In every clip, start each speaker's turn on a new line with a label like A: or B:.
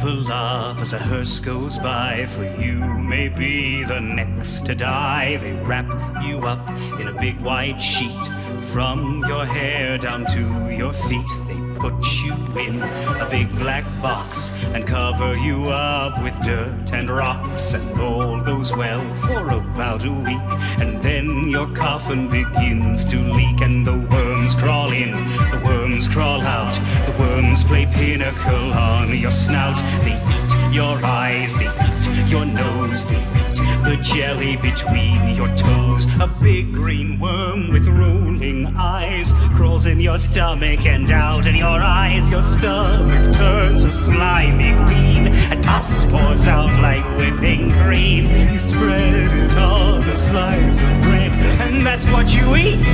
A: have a laugh as a hearse goes by, for you may be the next to die. They wrap you up in a big white sheet, from your hair down to your feet. They put you in a big black box and cover you up with dirt and rocks, and all goes well for about a week, and then your coffin begins to leak, and the worms crawl in, the worms crawl out, the worms play pinnacle on your snout. They eat your eyes, they eat your nose, they eat the jelly between your toes. A big green worm with rolling eyes crawls in your stomach and out in your eyes. Your stomach turns a slimy green, and pus pours out like whipping cream. You spread it on a slice of bread, and that's what you eat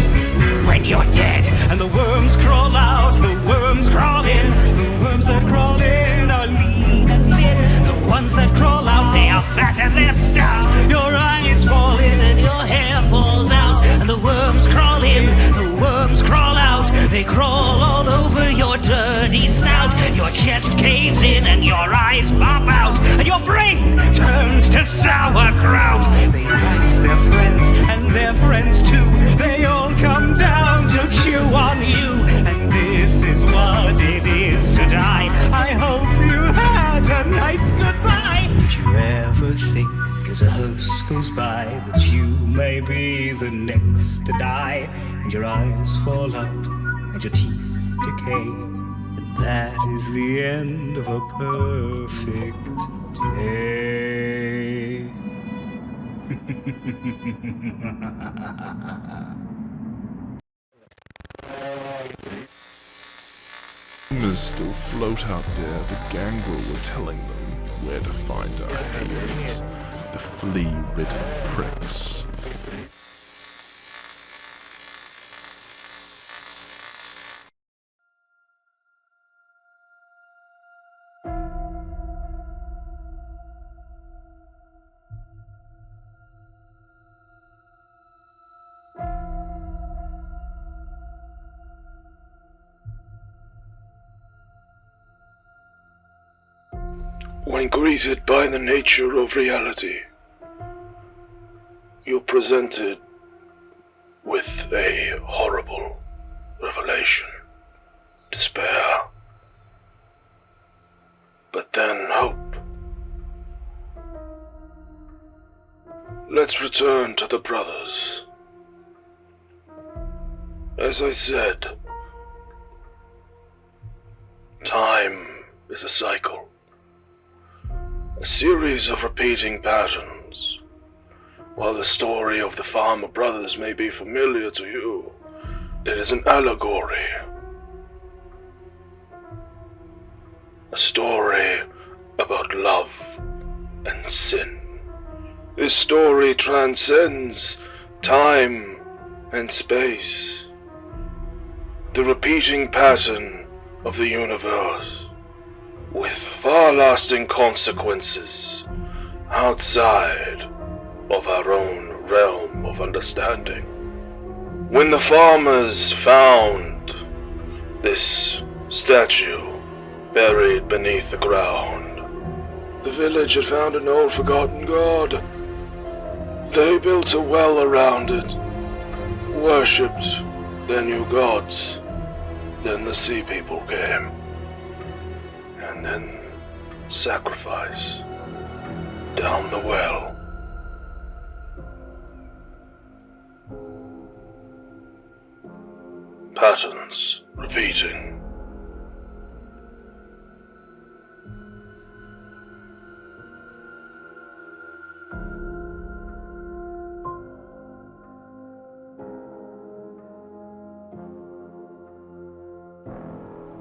A: when you're dead. And the worms crawl out, the worms crawl in. The worms that crawl in are lean and thin. The ones that crawl out, they are fat and they're stout. Your eyes fall in and your hair falls out. And the worms crawl in, the worms crawl out. They crawl all over your dirty snout. Your chest caves in and your eyes pop out, and your brain turns to sauerkraut. They bite their friends and their friends too. They all come down to chew on you. And this is what it is to die. I hope you had a nice goodbye. Did you ever think, as a hearse goes by, that you may be the next to die, and your eyes fall out and your teeth decay, and that is the end of a perfect day?
B: Rumors still float out there. The gangrel were telling them where to find our heroes, the flea-ridden pricks.
C: When greeted by the nature of reality, you're presented with a horrible revelation, despair, but then hope. Let's return to the brothers. As I said, time is a cycle. A series of repeating patterns. While the story of the Farmer Brothers may be familiar to you, it is an allegory. A story about love and sin. This story transcends time and space. The repeating pattern of the universe, with far-lasting consequences outside of our own realm of understanding. When the farmers found this statue buried beneath the ground, the village had found an old forgotten god. They built a well around it, worshipped their new gods. Then the sea people came, and then sacrifice down the well. Patterns repeating.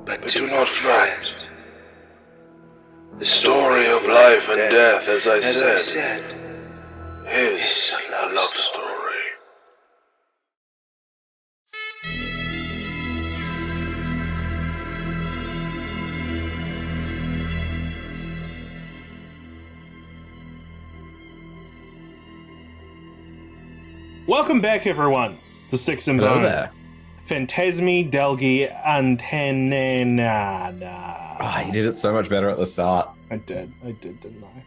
C: But do not fret. The story of life and death, as I said, is a love story.
D: Welcome back, everyone, to Styx
E: Hello
D: Bones.
E: there.
D: Fantasmi, Delgi, Antanati.
E: Oh, you did it so much better at the start.
D: I did, didn't I?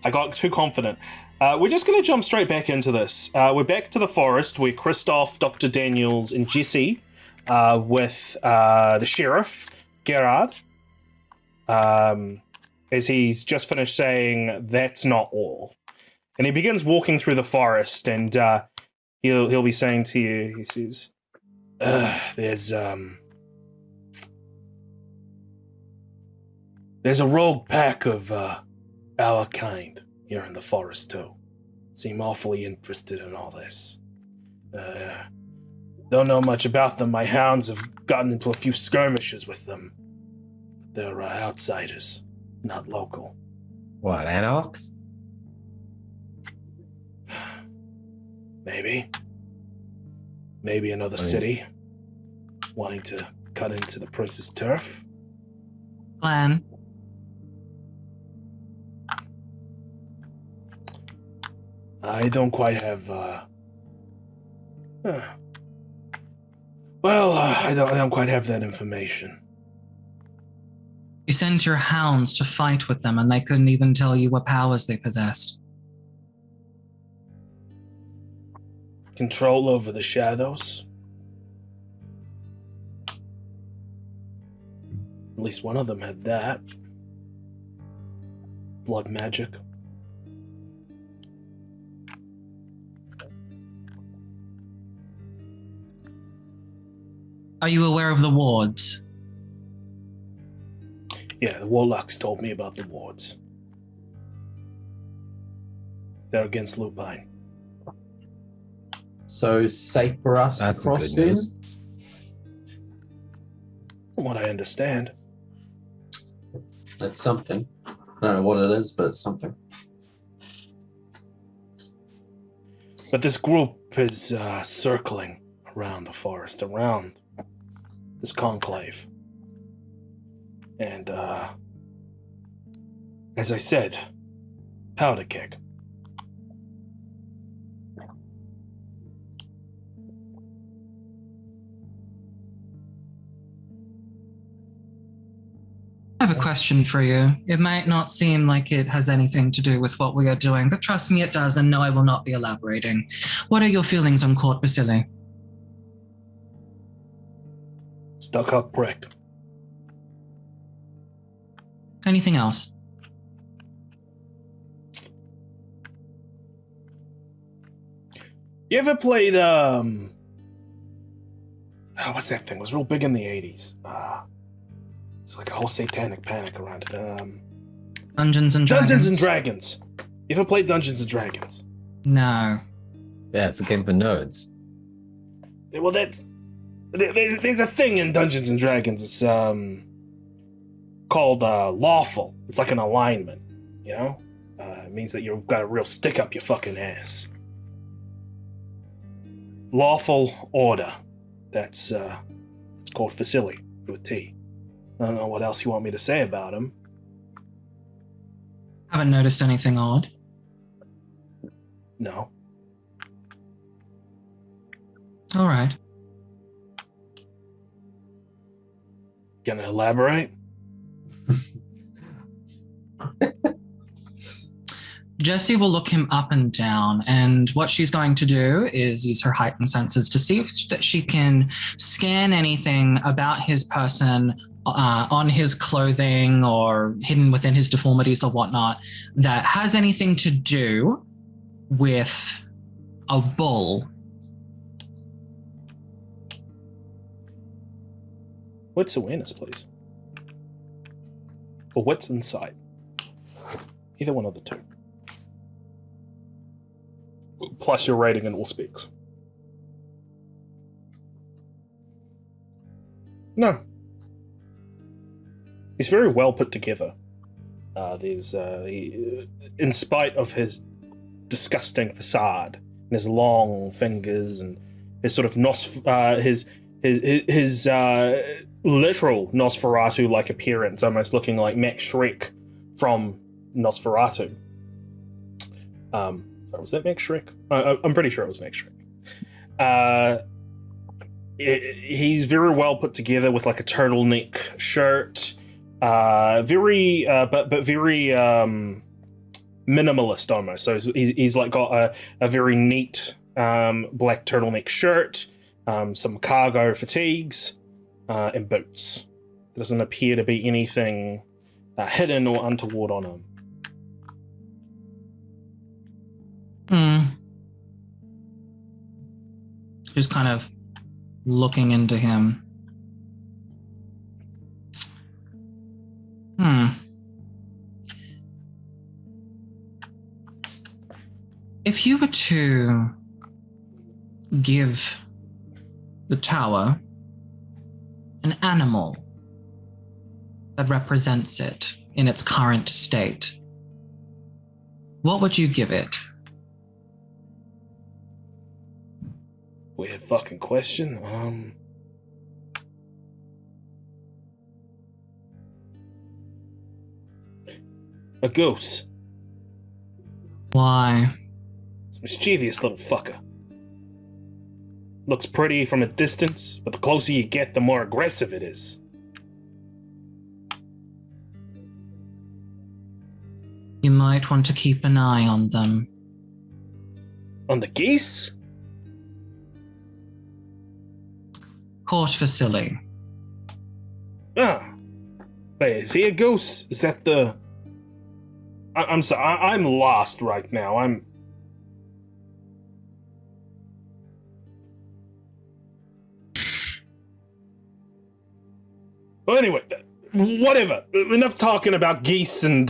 D: I got too confident. We're just going to jump straight back into this. We're back to the forest where Christoph, Dr. Daniels, and Jesse with the sheriff, Gerard, as he's just finished saying, "That's not all." And he begins walking through the forest, and he'll be saying to you, he says, there's a rogue pack of our kind here in the forest too. Seem awfully interested in all this. Don't know much about them. My hounds have gotten into a few skirmishes with them. They're outsiders, not local.
E: What, anarchs?
D: Maybe another city wanting to cut into the prince's turf.
F: Plan.
D: I don't quite have. I don't quite have that information.
F: You sent your hounds to fight with them, and they couldn't even tell you what powers they possessed.
D: Control over the shadows. At least one of them had that. Blood magic.
F: Are you aware of the wards?
D: Yeah, the warlocks told me about the wards. They're against Lupine.
G: So safe for us
E: That's
G: to cross
E: some good
G: then?
E: news.
D: From what I understand.
G: That's something. I don't know what it is, but it's something.
D: But this group is circling around the forest, around this conclave. And, as I said, powder keg.
F: I have a question for you. It might not seem like it has anything to do with what we are doing, but trust me, it does, and no, I will not be elaborating. What are your feelings on Court Basili?
D: Stuck-up prick.
F: Anything else?
D: You ever played, what's that thing? It was real big in the 80s. It's like a whole satanic panic around it.
F: Dungeons and Dragons?
D: Dungeons and Dragons. You ever played Dungeons and Dragons?
F: No.
E: Yeah, it's a game for nerds.
D: Well, there's a thing in Dungeons and Dragons. It's called lawful. It's like an alignment, you know? It means that you've got a real stick up your fucking ass. Lawful order. That's it's called Facili with T. I don't know what else you want me to say about him.
F: Haven't noticed anything odd.
D: No.
F: All right.
D: Gonna elaborate?
F: Jessie will look him up and down, and what she's going to do is use her heightened senses to see if that she can scan anything about his person, on his clothing or hidden within his deformities or whatnot, that has anything to do with a bull.
D: What's awareness, please? Or what's inside? Either one of the two. Plus your rating in all speaks. No. He's very well put together. In spite of his disgusting facade and his long fingers and his sort of his literal Nosferatu-like appearance, almost looking like Max Schreck from Nosferatu. Was that Max Schreck? I'm pretty sure it was Max Schreck. He's very well put together with like a turtleneck shirt, very minimalist almost. So he's like got a very neat black turtleneck shirt, some cargo fatigues, and boots. There doesn't appear to be anything hidden or untoward on him.
F: Just kind of looking into him. If you were to give the tower an animal that represents it in its current state, what would you give it?
D: Weird fucking question. A goose.
F: Why?
D: It's a mischievous little fucker. Looks pretty from a distance, but the closer you get, the more aggressive it is.
F: You might want to keep an eye on them.
D: On the geese?
F: Court Vasily.
D: Ah. Wait, is he a goose? Is that the... I'm sorry, I'm lost right now. Well, anyway, whatever. Enough talking about geese and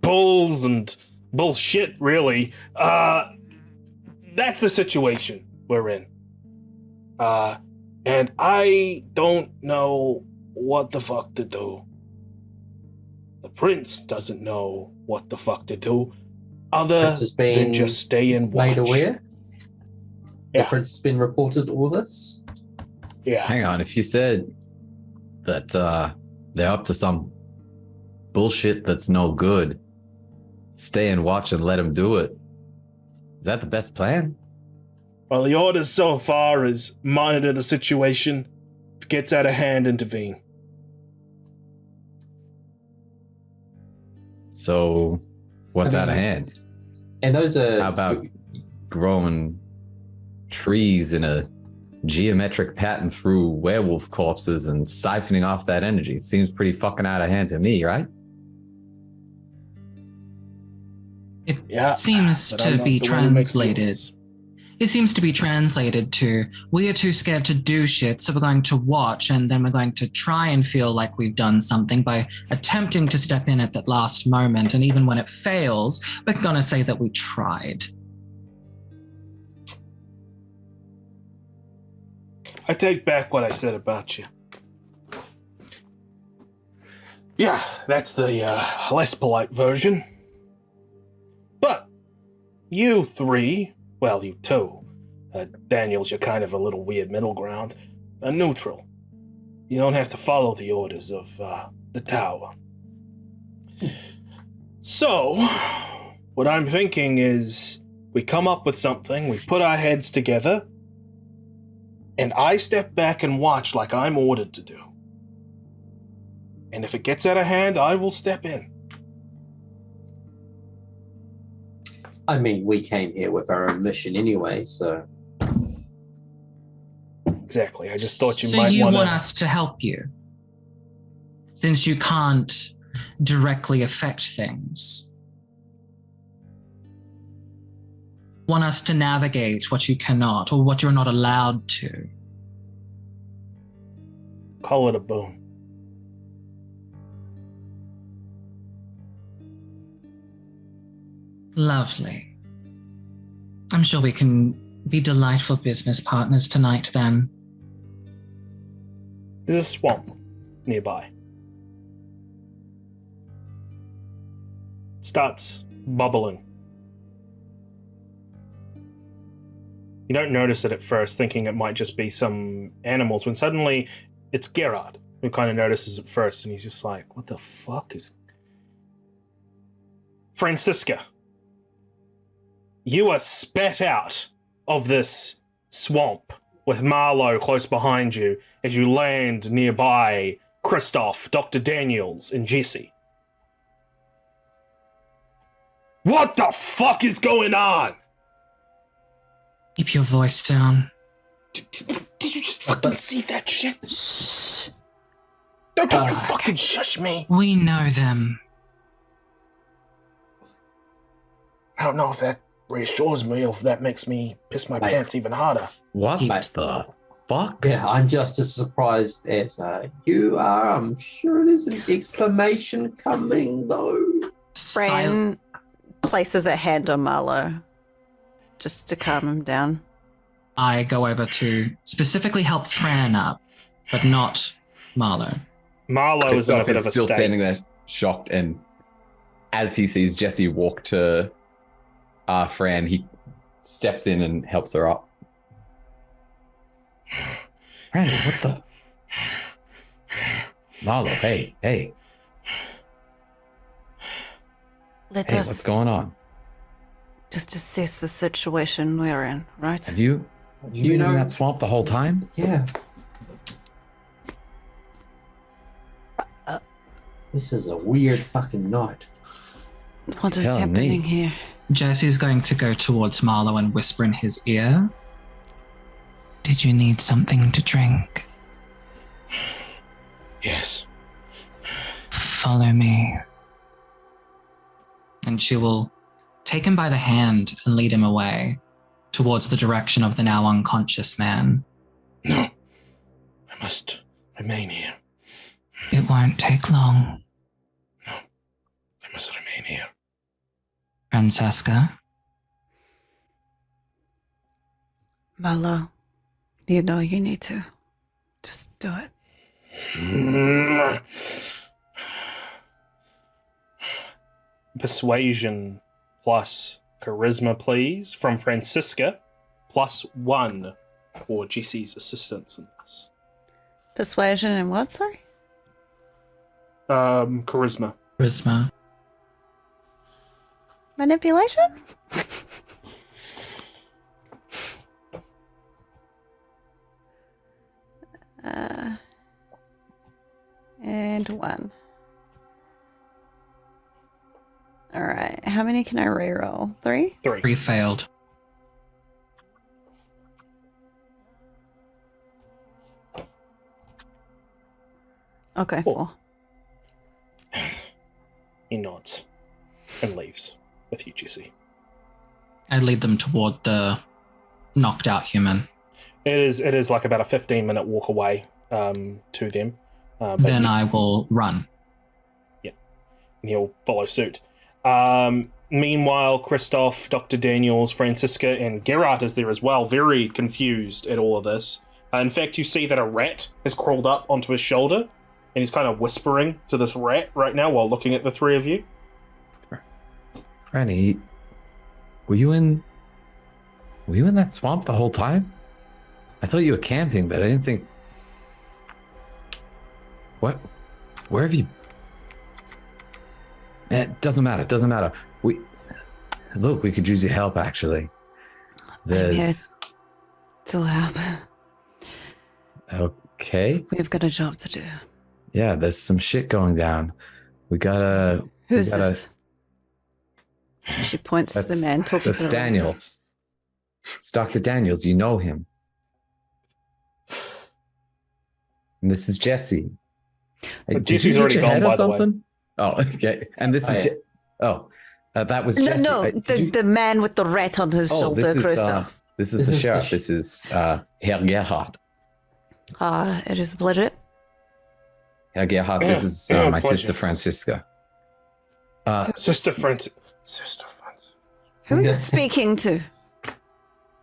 D: bulls and bullshit, really. That's the situation we're in. And I don't know what the fuck to do. The prince doesn't know what the fuck to do, other than just stay and watch.
G: Made aware?
D: Yeah.
G: The prince has been reported all this?
D: Yeah.
E: Hang on, if you said that they're up to some bullshit that's no good, stay and watch and let them do it. Is that the best plan?
D: Well, the orders so far is monitor the situation. If it gets out of hand, intervene.
E: So, what's out of hand?
G: And those are...
E: How about growing trees in a geometric pattern through werewolf corpses and siphoning off that energy? Seems pretty fucking out of hand to me, right?
F: It
D: Yeah,
F: seems
D: but I'm
F: to
D: not
F: be
D: the one who makes the
F: translated.
D: rules.
F: It seems to be translated to, we are too scared to do shit, so we're going to watch, and then we're going to try and feel like we've done something by attempting to step in at that last moment. And even when it fails, we're going to say that we tried.
D: I take back what I said about you. Yeah, that's the less polite version. But you three, well, you two, Daniels, you're kind of a little weird middle ground, are neutral. You don't have to follow the orders of the tower. So, what I'm thinking is we come up with something, we put our heads together, and I step back and watch like I'm ordered to do. And if it gets out of hand, I will step in.
G: I mean, we came here with our own mission anyway, so...
D: Exactly. I just thought you
F: so
D: might
F: you
D: want
F: want us to help you? Since you can't directly affect things. Want us to navigate what you cannot, or what you're not allowed to.
D: call it a boon.
F: Lovely. I'm sure we can be delightful business partners tonight then.
D: There's a swamp nearby. Starts bubbling. You don't notice it at first, thinking it might just be some animals, when suddenly it's Gerard who kind of notices it first, and he's just like, what the fuck is... Francisca, you are spat out of this swamp with Marlowe close behind you as you land nearby Christoph, Dr. Daniels, and Jesse. What the fuck is going on?
F: Keep your voice down.
D: Did you just fucking see that shit? Shh. Don't you fucking shush me.
F: We know them.
D: I don't know if that reassures me or if that makes me piss my pants even harder.
E: What
F: Mate.
E: the fuck?
G: Yeah, I'm just as surprised as you are. I'm sure there's an exclamation coming, though.
H: Fran places a hand on Marlowe just to calm him down.
F: I go over to specifically help Fran up, but not Marlowe.
D: Marlowe is in a
E: Christoph
D: bit
E: is
D: of a
E: still
D: state.
E: standing there, shocked, and as he sees Jesse walk to Fran, he steps in and helps her up. Fran, what the? Marlowe, hey,
H: Let
E: hey,
H: us
E: what's going on?
H: just assess the situation we're in, right?
E: Have you been in that swamp the whole time?
G: Yeah. This is a weird fucking night.
H: What is
E: telling
H: happening
E: me.
H: here?
F: Jesse's going to go towards Marlowe and whisper in his ear. Did you need something to drink?
D: Yes.
F: Follow me. And she will take him by the hand and lead him away towards the direction of the now unconscious man.
D: No. I must remain here.
F: It won't take long.
D: I must remain here.
F: Francesca,
H: Marlowe, you know you need to. Just do it.
D: Persuasion plus charisma, please, from Francisca, +1 for Jesse's assistance in this.
H: Persuasion and what, sorry?
D: Charisma.
F: Charisma.
H: Manipulation? And 1. All right. How many can I reroll? 3?
D: 3.
F: 3 failed.
H: Okay,
D: Cool.
H: 4.
D: He nods and leaves with you, Jesse.
F: I lead them toward the knocked out human.
D: It is like about a 15-minute walk away to them. But
F: Then I will run.
D: and he'll follow suit. Meanwhile, Christoph, Dr. Daniels, Francisca, and Gerard is there as well, very confused at all of this. In fact, you see that a rat has crawled up onto his shoulder, and he's kind of whispering to this rat right now while looking at the three of you.
E: Franny, were you in that swamp the whole time? I thought you were camping, but I didn't think. What? Where have you? It doesn't matter. It doesn't matter. We could use your help. Actually, there's.
H: To help.
E: Okay.
H: We've got a job to do.
E: Yeah, there's some shit going down. We gotta.
H: Who's this? She points to the man talking to
E: That's
H: the
E: Daniels. It's Dr. Daniels. You know him. And this is Jesse. Hey,
D: Jesse's
E: did you
D: already
E: hit your
D: gone,
E: head or
D: by the way.
E: something? Oh, okay. And this is that was Jesse.
H: The man with the rat on his shoulder,
E: this is
H: Christoph.
E: this is the sheriff. This is Herr Gerhard.
H: It is a pleasure.
E: Herr Gerhard, this is
D: Yeah,
E: my
D: pleasure.
E: sister Francisca.
D: Sister Francis.
H: Who are you speaking to?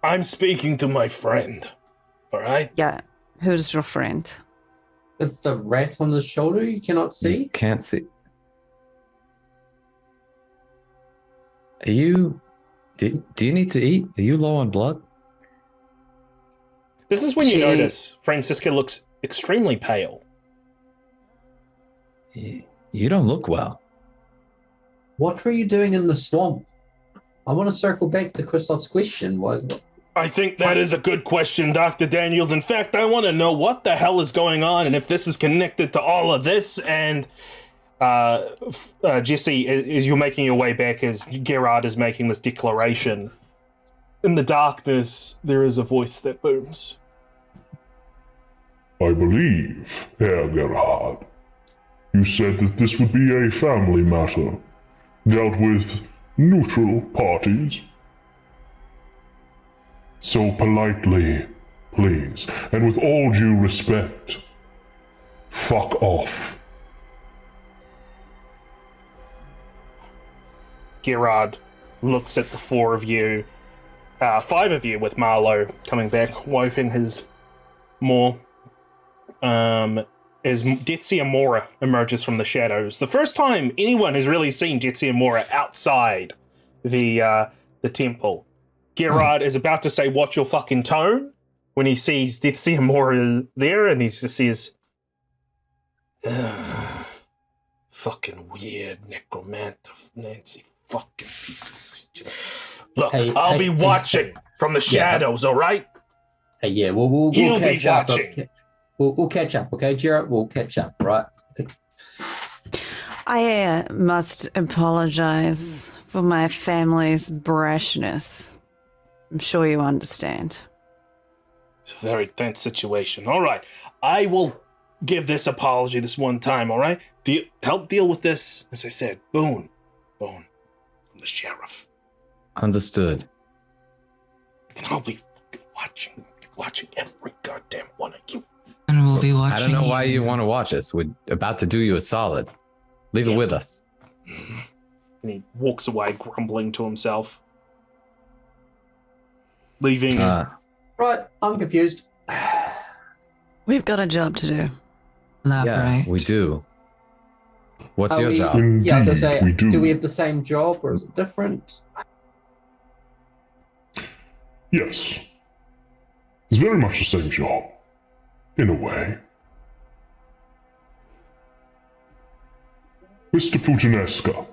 D: I'm speaking to my friend. All right?
H: Yeah. Who's your friend?
G: The rat on the shoulder you cannot see?
E: Can't see. Are you? Do you need to eat? Are you low on blood?
D: This is when you
H: She-
D: notice Francisca looks extremely pale.
E: You don't look well.
G: What were you doing in the swamp? I want to circle back to Christoph's question.
D: I think that is a good question, Dr. Daniels. In fact, I want to know what the hell is going on and if this is connected to all of this. And Jesse, as you're making your way back, as Gerard is making this declaration, in the darkness, there is a voice that booms.
B: I believe, Herr Gerhard, you said that this would be a family matter, dealt with neutral parties. So politely, please, and with all due respect, fuck off.
D: Gerard looks at the four of you, five of you with Marlowe coming back, wiping his maw. As Detsi Amora emerges from the shadows. The first time anyone has really seen Detsi Amora outside the temple. Gerard is about to say, "Watch your fucking tone," when he sees Detsi Amora there, and he just says, "Fucking weird necromancer, Nancy fucking pieces. Look, I'll be watching from the shadows, all right?
G: Hey, yeah, we'll
D: He'll be
G: catch up.
D: watching.
G: Okay. We'll catch up, okay, Jared? We'll catch up, right? Okay.
H: I must apologize for my family's brashness. I'm sure you understand.
D: It's a very tense situation. All right, I will give this apology this one time, all right? Help deal with this, as I said, Boone, from the sheriff.
E: Understood.
D: And I'll be watching every goddamn one of you.
F: And we'll be watching.
E: I don't know why you want to watch us. We're about to do you a solid. Leave it with us.
D: And he walks away, grumbling to himself. Leaving.
G: Right, I'm confused.
H: We've got a job to do.
F: Elaborate.
E: Yeah, we do. What's your job?
G: Yeah, as I say,
B: we do.
G: do we have the same job or is it different?
B: Yes. It's very much the same job. In a way. Mr. Putanesca.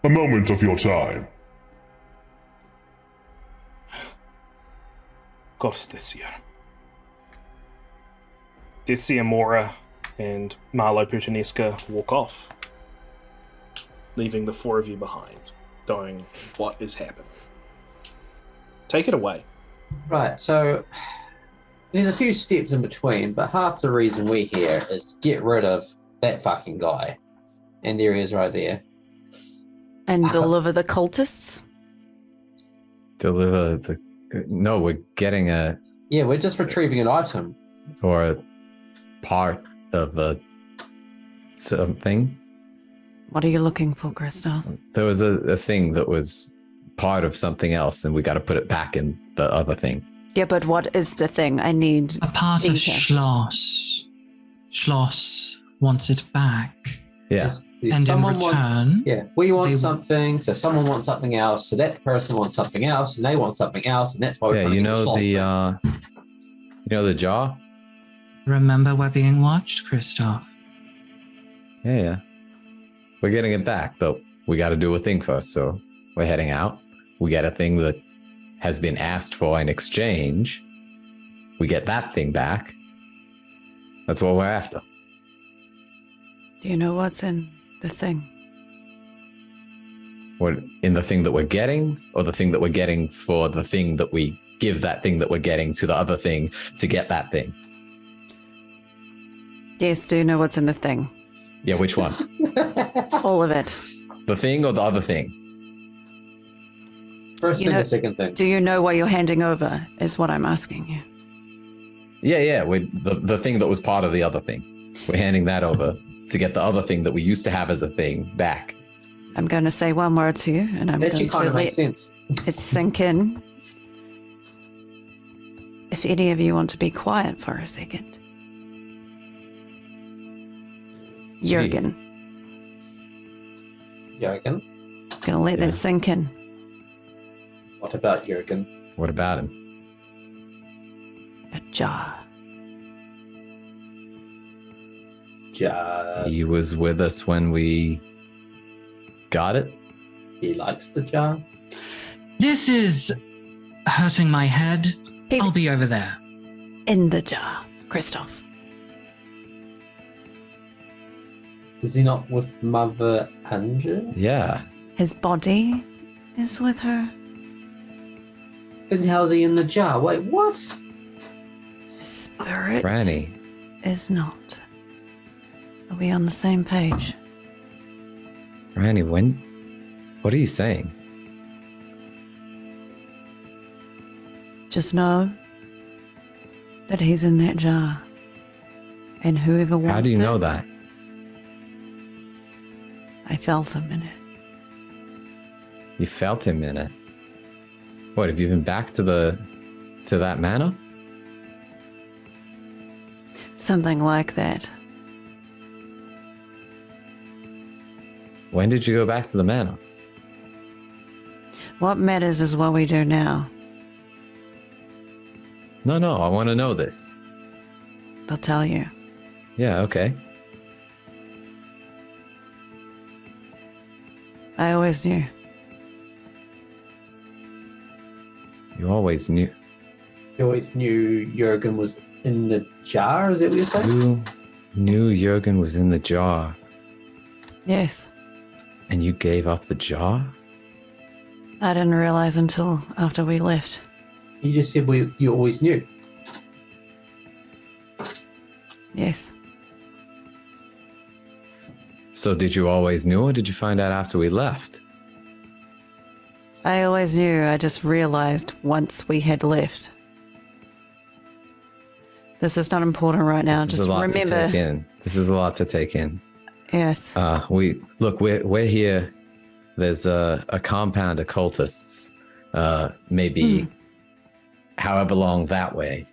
B: A moment of your time.
D: Of course, Detsi Amora and Marlo Putanesca walk off, leaving the four of you behind, going, what is happening? Take it away.
G: Right, so there's a few steps in between, but half the reason we're here is to get rid of that fucking guy. And there he is right there.
H: And deliver the cultists?
E: Deliver the... No, we're getting a...
G: Yeah, we're just retrieving an item.
E: Or a part of a... something.
H: What are you looking for, Christoph?
E: There was a thing that was part of something else, and we got to put it back in the other thing.
H: Yeah, but what is the thing? I need
F: A part of
H: detail.
F: Schloss. Schloss wants it back.
E: Yeah.
F: And in return,
G: we want
F: they-
G: something, so someone wants something else, so that person wants something else, and they want something else, and that's why we're
E: Yeah,
G: trying
E: you
G: to get
E: know
G: Schloss
E: the
G: in.
E: you know the jar?
F: remember we're being watched, Christoph.
E: Yeah. We're getting it back, but we got to do a thing first. So we're heading out. We get a thing that has been asked for in exchange. We get that thing back. That's what we're after.
H: Do you know what's in the thing?
E: What in the thing that we're getting, or the thing that we're getting for the thing that we give that thing that we're getting to the other thing to get that thing?
H: Yes, do you know what's in the thing?
E: Yeah, which one?
H: All of it.
E: The thing or the other thing?
G: First
H: You
G: thing
H: know-
G: and second thing.
H: Do you know what you're handing over, is what I'm asking you.
E: Yeah. The thing that was part of the other thing. We're handing that over to get the other thing that we used to have as a thing back.
H: I'm going to say one word to you, and I'm
G: That
H: going
G: actually kind
H: to
G: of makes
H: let
G: sense.
H: it sink in. If any of you want to be quiet for a second. Jurgen,
G: Jurgen?
H: going to let
E: Yeah.
H: that sink in.
G: What about Jurgen?
E: What about him?
H: The jar.
E: He was with us when we got it.
G: He likes the jar.
F: This is hurting my head.
H: He's-
F: I'll be over there.
H: In the jar, Christoph.
G: Is he not with Mother Angel?
E: Yeah.
H: His body is with her.
G: Then how's he in the jar? Wait, what?
H: His spirit
E: Franny.
H: is not. Are we on the same page?
E: Franny, what are you saying?
H: Just know that he's in that jar. And whoever wants it...
E: How do you know that?
H: I felt him in it.
E: You felt him in it. What, have you been back to that manor?
H: Something like that.
E: When did you go back to the manor?
H: What matters is what we do now.
E: No, I want to know this.
H: They'll tell you.
E: Yeah, okay.
H: I always knew.
E: You always knew.
G: You always knew Jurgen was in the jar, is that what you're saying?
E: You knew Jurgen was in the jar,
H: Yes.
E: and you gave up the jar?
H: I didn't realize until after we left.
G: You just said you always knew.
H: Yes.
E: So did you always knew, or did you find out after we left?
H: I always knew. I just realized once we had left. This is not important right now.
E: This is
H: Just
E: a lot to take
H: remember.
E: in. This is a lot to take in.
H: Yes.
E: We're here. There's a compound of cultists, maybe however long that way,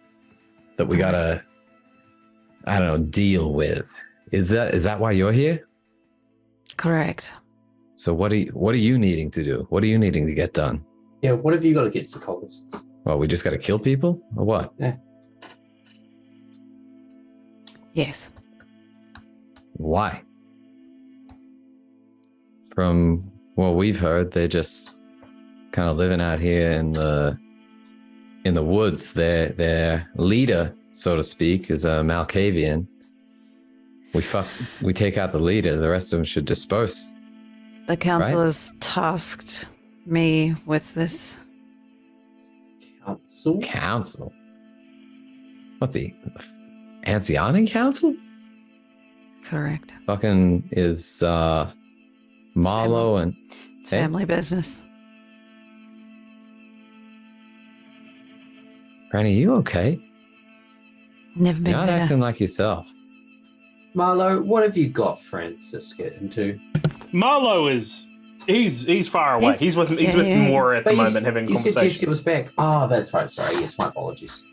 E: that we gotta, I don't know, deal with. Is that why you're here?
H: Correct.
E: So what are you needing to do? What are you needing to get done?
G: Yeah, what have you got against the cultists?
E: Well, we just got to kill people, or what?
G: Yeah.
H: Yes.
E: Why? From what we've heard, they're just kind of living out here in the woods. Their leader, so to speak, is a Malkavian. We take out the leader. The rest of them should disperse.
H: The council
E: Right.
H: has tasked me with this.
G: Council?
E: Council. What, the Anciani Council?
H: Correct.
E: Fucking is Marlowe and
H: It's
E: Hey?
H: family business.
E: Granny, you okay?
H: Never been
E: You're not
H: better.
E: acting like yourself.
G: Marlo, what have you got Francisca into?
D: Marlo he's far away.
H: He's-
D: He's with
H: yeah.
D: Mora at the
G: But
D: moment having a
G: you said Jesse
D: conversation.
G: was back. Oh, that's right. Sorry. Yes, my apologies.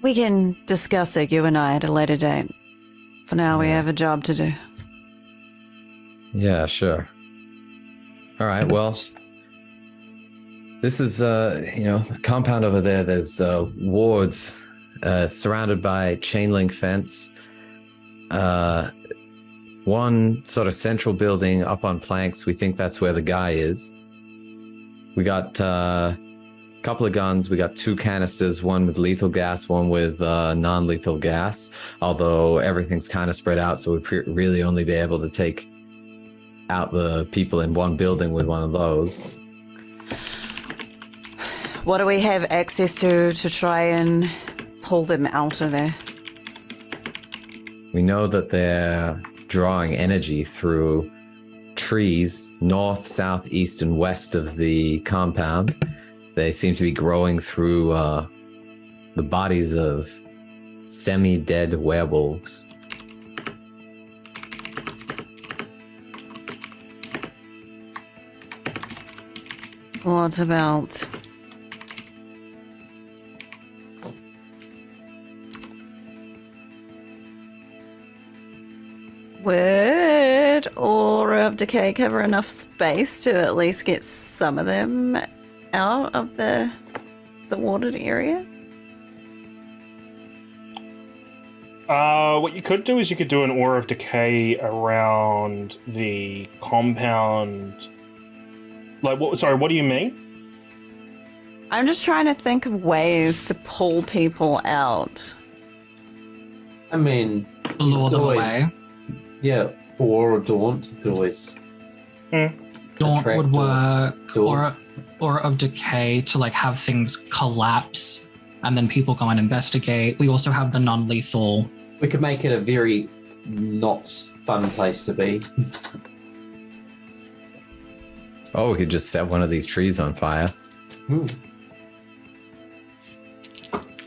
H: We can discuss it, you and I, at a later date. For now, we
E: Yeah.
H: have a job to do.
E: Yeah, sure. All right, well, this is, a compound over there. There's wards surrounded by chain link fence. One sort of central building up on planks. We think that's where the guy is. We got a couple of guns. We got 2 canisters, one with lethal gas, one with non-lethal gas. Although everything's kind of spread out, so we'd really only be able to take out the people in one building with one of those.
H: What do we have access to try and pull them out of there?
E: We know that they're drawing energy through trees north, south, east, and west of the compound. They seem to be growing through the bodies of semi-dead werewolves.
H: What about... Would Aura of Decay cover enough space to at least get some of them out of the watered area?
D: What you could do is you could do an aura of decay around the compound. Like, what? Sorry, what do you mean?
H: I'm just trying to think of ways to pull people out.
G: I mean,
F: Lure
G: it's
F: them
G: always-
F: away.
G: yeah, or a daunt could always.
F: Daunt
G: Attract
F: would work,
G: daunt.
F: or of decay to like have things collapse, and then people go and investigate. We also have the non-lethal.
G: We could make it a very not fun place to be.
E: Oh, we could just set one of these trees on fire.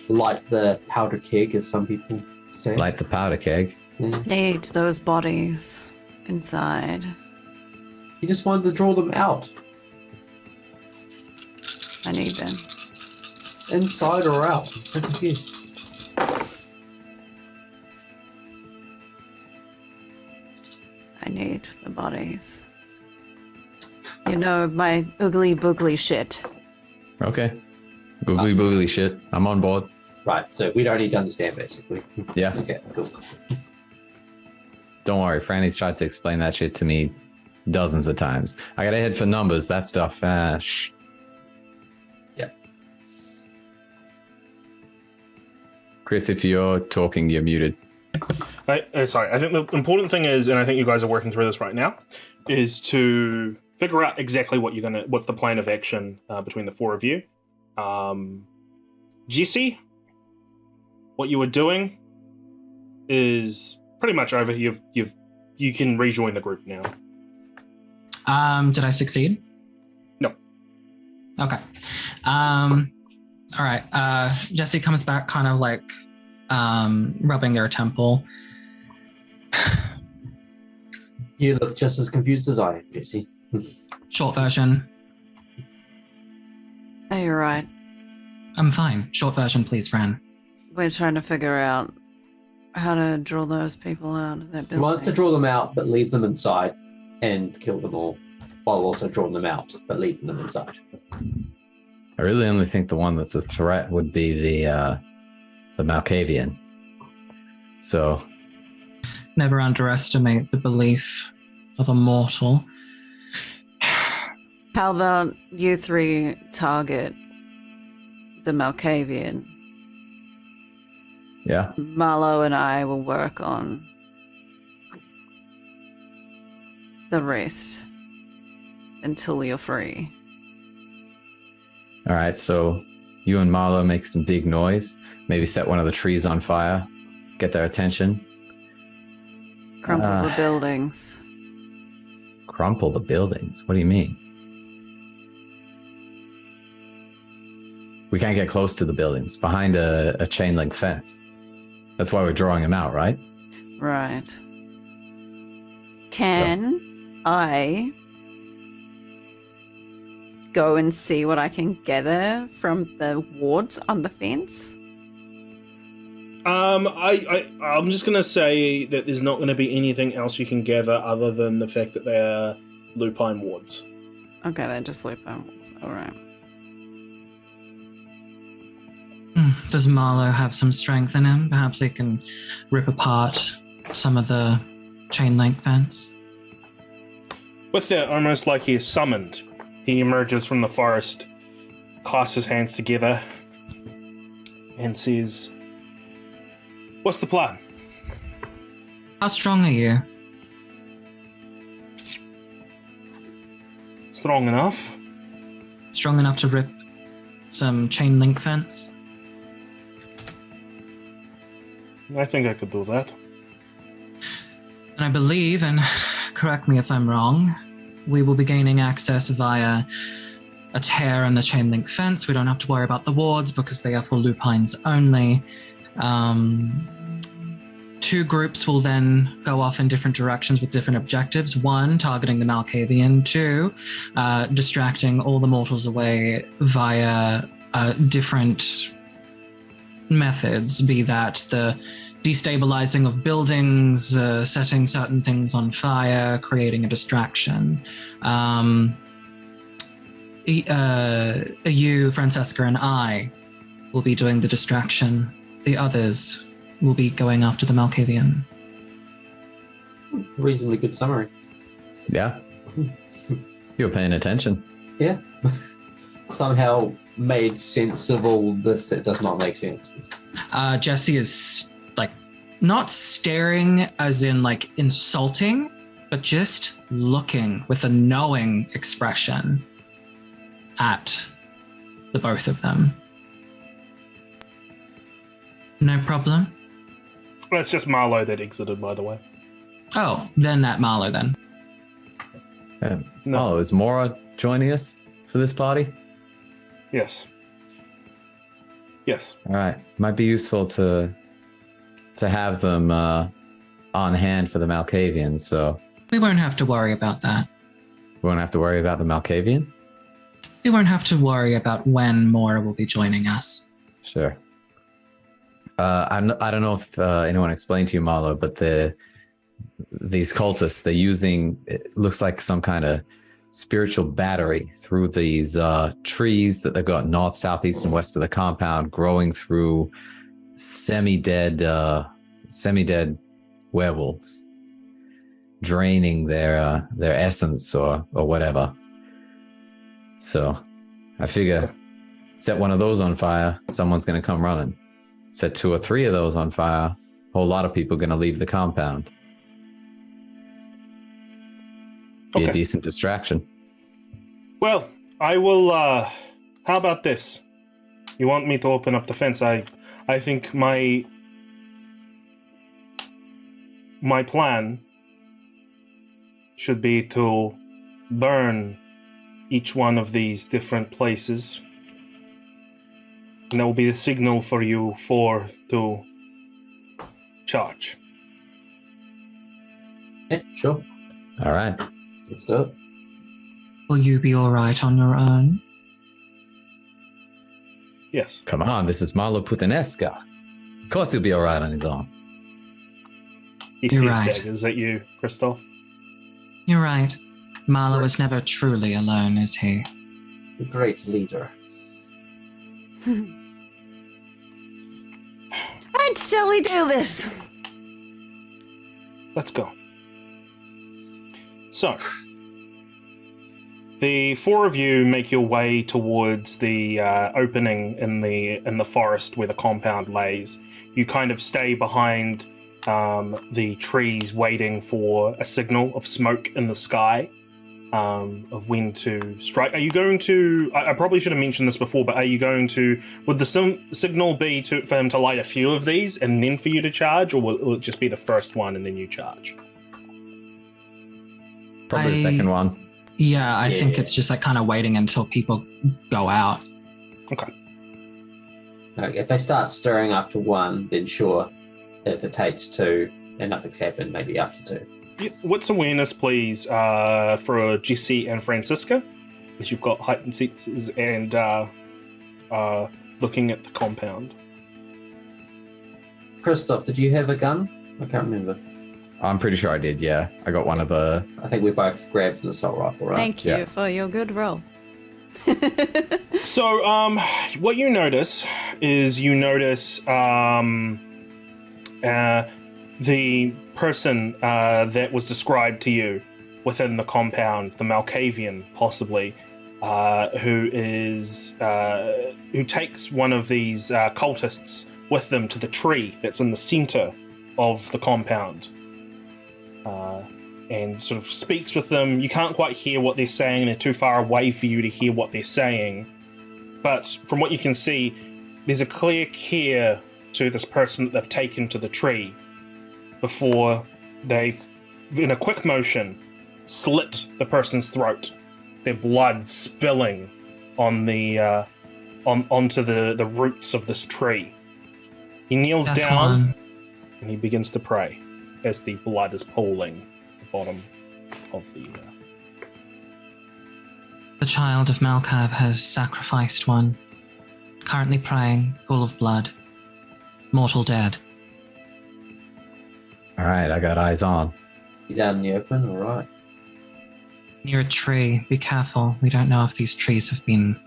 G: Light the powder keg, as some people say.
E: Light the powder keg.
G: Yeah.
H: Need those bodies inside.
G: He just wanted to draw them out,
H: I need them.
G: inside or out. I'm so confused.
H: I need the bodies. You know, my oogly boogly shit.
E: Okay. Googly boogly shit. I'm on board.
G: Right, so we don't need to understand, basically.
E: Yeah.
G: Okay, cool.
E: Don't worry. Franny's tried to explain that shit to me dozens of times. I got a head for numbers. That stuff. Shh.
G: Yeah.
E: Chris, if you're talking, you're muted.
D: Sorry, I think the important thing is, and I think you guys are working through this right now, is to figure out exactly what's the plan of action between the four of you. Jesse, what you were doing is pretty much over. You can rejoin the group now.
F: Did I succeed?
D: No.
F: Okay. All right. Jesse comes back, kind of like rubbing their temple.
G: You look just as confused as I am, Jesse.
F: Short version.
H: Oh, you're right.
F: I'm fine. Short version, please, Fran.
H: We're trying to figure out how to draw those people out of that
G: He
H: building.
G: wants to draw them out, but leave them inside and kill them all, while also drawing them out, but leaving them inside.
E: I really only think the one that's a threat would be the Malkavian. So
F: Never underestimate the belief of a mortal.
H: How about you three target the Malkavian?
E: yeah.
H: Marlo and I will work on the rest until you're free.
E: All right. So you and Marlo make some big noise. Maybe set one of the trees on fire. Get their attention.
H: Crumple the buildings.
E: Crumple the buildings. What do you mean? We can't get close to the buildings. Behind a chain link fence. That's why we're drawing them out, right?
H: Right. Can I go and see what I can gather from the wards on the fence?
D: I'm just gonna say that there's not gonna be anything else you can gather other than the fact that they are lupine wards.
H: Okay, they're just lupine wards. All right.
F: Does Marlo have some strength in him? Perhaps they can rip apart some of the chain link fence.
D: With that, almost like he is summoned, he emerges from the forest, clasps his hands together, and says, "What's the plan?"
F: How strong are you?
D: Strong enough.
F: Strong enough to rip some chain link fence?
D: I think I could do that.
F: And I believe, and correct me if I'm wrong, we will be gaining access via a tear in the chain link fence. We don't have to worry about the wards because they are for lupines only. Two groups will then go off in different directions with different objectives. One, targeting the Malkavian. Two, distracting all the mortals away via different methods, be that the destabilizing of buildings, setting certain things on fire, creating a distraction. You, Francesca, and I will be doing the distraction. The others will be going after the Malkavian.
G: Reasonably good summary.
E: Yeah. You're paying attention.
G: Yeah. Somehow made sense of all this. It does not make sense.
F: Jesse is like not staring as in like insulting, but just looking with a knowing expression at the both of them. No problem.
D: That's just Marlowe that exited, by the way.
F: Oh, then that Marlowe then.
D: No.
E: Oh, is Mora joining us for this party?
D: Yes. Yes.
E: All right. Might be useful to have them on hand for the Malkavian, so
F: We won't have to worry about that.
E: we won't have to worry about the Malkavian?
F: We won't have to worry about when Mora will be joining us.
E: Sure. I don't know if anyone explained to you, Marlo, but these cultists, they're using, it looks like some kind of spiritual battery through these trees that they've got north, south, east, and west of the compound, growing through semi-dead werewolves, draining their essence or whatever. So I figure set one of those on fire, someone's going to come running. Set 2 or 3 of those on fire, a whole lot of people are going to leave the compound. Be a decent distraction.
D: Well, I will, how about this? You want me to open up the fence? I think my plan should be to burn each one of these different places. And that will be the signal for you four to charge.
G: Yeah, sure.
E: All right.
G: Let's do it.
F: Will you be all right on your own?
D: Yes.
E: Come on, this is Marlo Putanesca. Of course he'll be all right on his own.
D: He
F: You're
D: sees
F: right.
D: daggers at you, Christoph.
F: You're right. Marlo is never truly alone, is he?
G: A great leader.
H: And shall we do this?
D: Let's go. So, the four of you make your way towards the opening in the forest where the compound lays. You kind of stay behind the trees, waiting for a signal of smoke in the sky, of when to strike. Are you going to? I probably should have mentioned this before, but are you going to? Would the signal be for him to light a few of these and then for you to charge, or will it just be the first one and then you charge?
E: Probably the second one.
F: Yeah, I think it's just like kind of waiting until people go out.
D: Okay.
G: Like, if they start stirring up to 1, then sure. If it takes 2 and nothing's happened, maybe after 2.
D: Yeah, what's awareness, please, for Jesse and Francisca, as you've got heightened senses and looking at the compound.
G: Christoph, did you have a gun? I can't remember.
E: I'm pretty sure I did, yeah. I got one of the...
G: I think we both grabbed an assault rifle, right?
H: Thank you
E: Yeah.
H: for your good roll.
D: So, what you notice is the person that was described to you within the compound, the Malkavian, possibly, who takes one of these cultists with them to the tree that's in the center of the compound, and sort of speaks with them. You can't quite hear what they're saying; they're too far away for you to hear what they're saying. But from what you can see, there's a clear care to this person that they've taken to the tree before they, in a quick motion, slit the person's throat, their blood spilling on the onto the roots of this tree. He kneels
F: That's
D: down
F: one.
D: and he begins to pray as the blood is pooling at the bottom of the.
F: The child of Malkav has sacrificed one. Currently praying, full of blood. Mortal dead.
E: All right, I got eyes on.
G: He's out in the open, all right.
F: Near a tree. Be careful. We don't know if these trees have been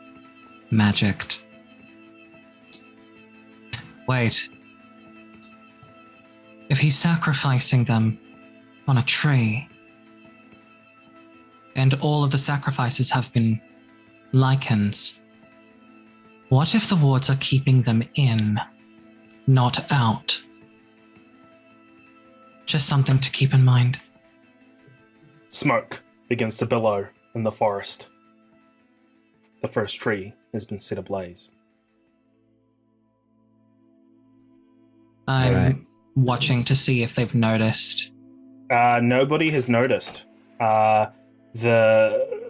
F: magicked. Wait. If he's sacrificing them on a tree, and all of the sacrifices have been lichens, what if the wards are keeping them in, not out? Just something to keep in mind.
D: Smoke begins to billow in the forest. The first tree has been set ablaze.
F: I'm
E: Alright.
F: watching to see if they've noticed.
D: Nobody has noticed. The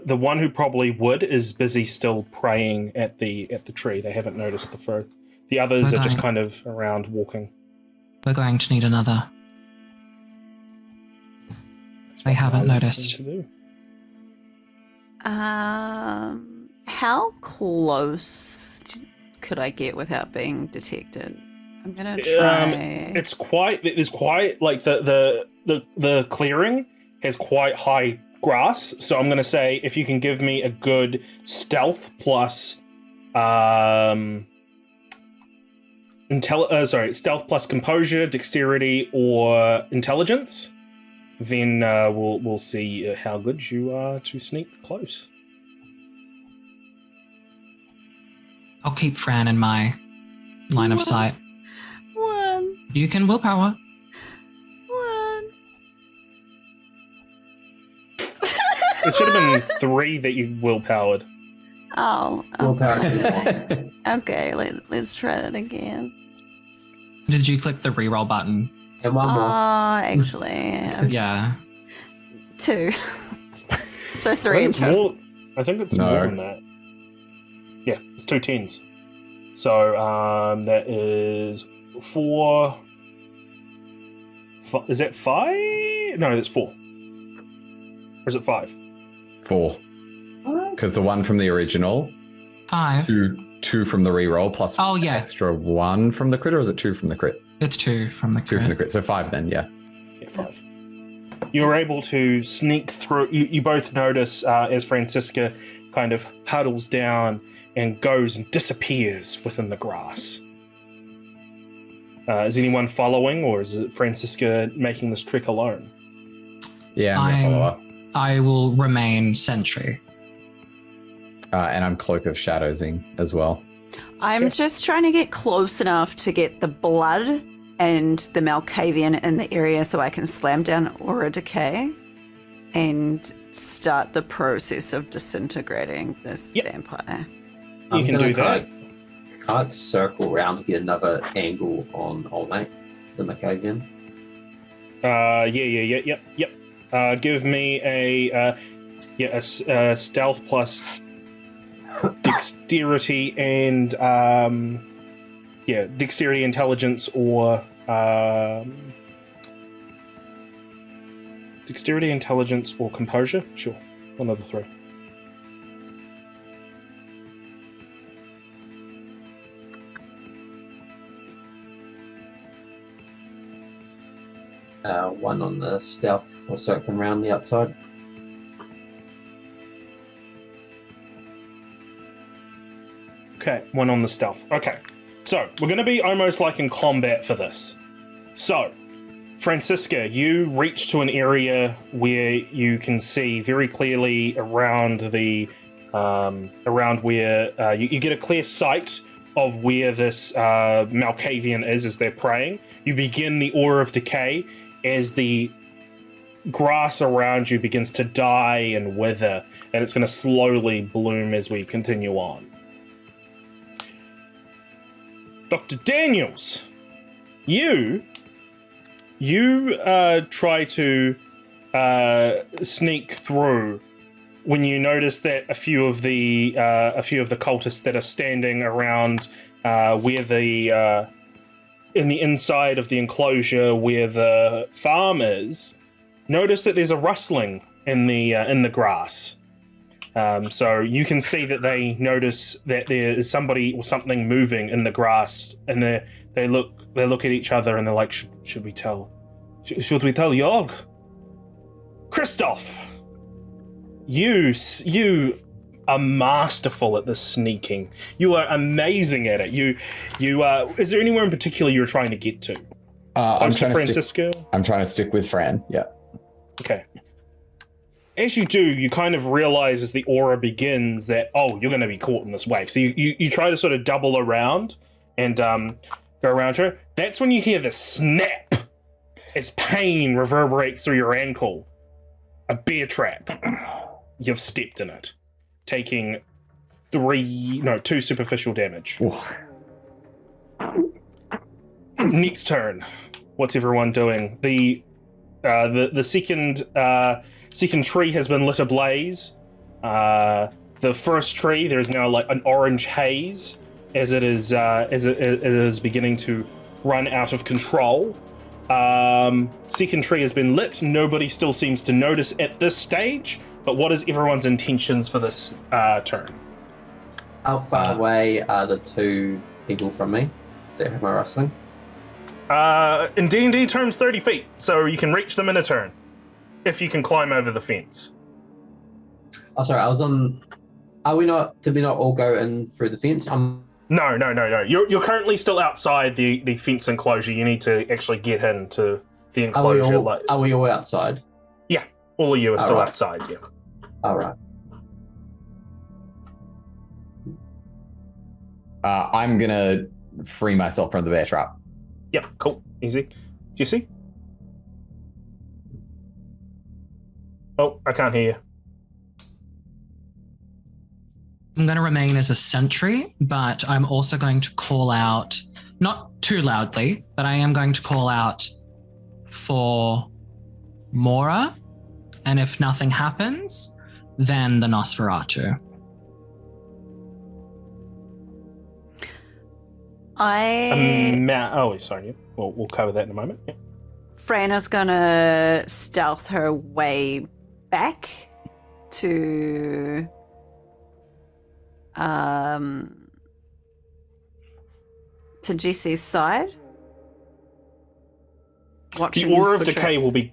D: one who probably would is busy still praying at the tree. They haven't noticed the fur. The others are just kind of around walking.
F: We're going to need another.
D: That's
F: I
D: what
F: haven't
D: would tend
F: noticed.
D: to do.
H: How close could I get without being detected? I'm gonna try.
D: There's quite like the clearing has quite high grass, so I'm gonna say if you can give me a good stealth plus stealth plus composure, dexterity, or intelligence, then we'll see how good you are to sneak close.
F: I'll keep Fran in my line of sight.
H: 1.
F: You can willpower.
H: 1.
D: It should have been 3 that you willpowered.
H: Oh,
G: Willpower
H: okay.
G: is 1.
H: Okay, let's try that again.
F: Did you click the reroll button?
G: And one more.
H: Actually,
F: Yeah.
H: 2. So
D: I
H: 3
D: think
H: in
D: it's
H: total.
D: more. I think it's
E: No.
D: more than that. Yeah, it's 2 10s. So that is 4. Is that 5? No, that's 4. Or is it 5?
E: 4. Because the one from the original,
F: 5.
E: two from the reroll, plus
F: Oh, yeah.
E: extra 1 from the crit, or is it 2 from the crit?
F: It's 2 from the
E: 2 from the
F: crit.
E: crit, so 5 then, yeah.
D: Yeah, 5. You're able to sneak through. You both notice as Francisca kind of huddles down and goes and disappears within the grass. Is anyone following, or is it Francisca making this trek alone?
E: Yeah, I'm going to follow up.
F: I will remain sentry.
E: And I'm Cloak of Shadowsing as well.
H: I'm just trying to get close enough to get the blood and the Malkavian in the area so I can slam down Aura Decay and start the process of disintegrating this vampire.
D: You can do that.
G: Can't circle around to get another angle on Onyx, the Macavian.
D: Yep. Give me a stealth plus dexterity and dexterity, intelligence, or dexterity, intelligence, or composure. Sure, one of the 3.
G: One on the stealth for circling around the outside.
D: Okay, 1 on the stealth. Okay, so we're going to be almost like in combat for this. So, Francisca, you reach to an area where you can see very clearly around the around where you get a clear sight of where this Malkavian is as they're praying. You begin the Aura of Decay as the grass around you begins to die and wither, and it's going to slowly bloom as we continue on. Dr. Daniels, you try to sneak through when you notice that a few of the cultists that are standing around where the in the inside of the enclosure where the farm is, notice that there's a rustling in the grass. So you can see that they notice that there is somebody or something moving in the grass, and they look at each other and they're like, should we tell Jorg? Christoph, you are masterful at this sneaking. You are amazing at it. You is there anywhere in particular you're trying to get to? Close to Francisco?
E: I'm trying to stick with Fran. Yeah.
D: Okay. As you do, you kind of realize as the aura begins that, oh, you're going to be caught in this wave. So you try to sort of double around and go around her. That's when you hear the snap as pain reverberates through your ankle. A bear trap. You've stepped in it, taking 2 superficial damage.
E: Ooh.
D: Next turn. What's everyone doing? The second tree has been lit ablaze. The first tree, there's now like an orange haze as it is beginning to run out of control. Second tree has been lit. Nobody still seems to notice at this stage. But what is everyone's intentions for this turn?
G: How far away are the 2 people from me that have my rustling?
D: In D&D terms, 30 feet, so you can reach them in a turn, if you can climb over the fence.
G: Oh, sorry, I was on... Did we not all go in through the fence?
D: No. You're currently still outside the fence enclosure. You need to actually get into the enclosure.
G: Are we all outside?
D: Yeah, all of you are still outside, yeah.
G: All right.
E: I'm going to free myself from the bear trap.
D: Yep, cool. Easy. Do you see? Oh, I can't hear you.
F: I'm going to remain as a sentry, but I'm also going to call out, not too loudly, but I am going to call out for Mora. And if nothing happens, then the Nosferatu.
D: Sorry. We'll cover that in a moment. Yeah.
H: Frana's gonna stealth her way back to Jesse's side.
D: The aura of decay will be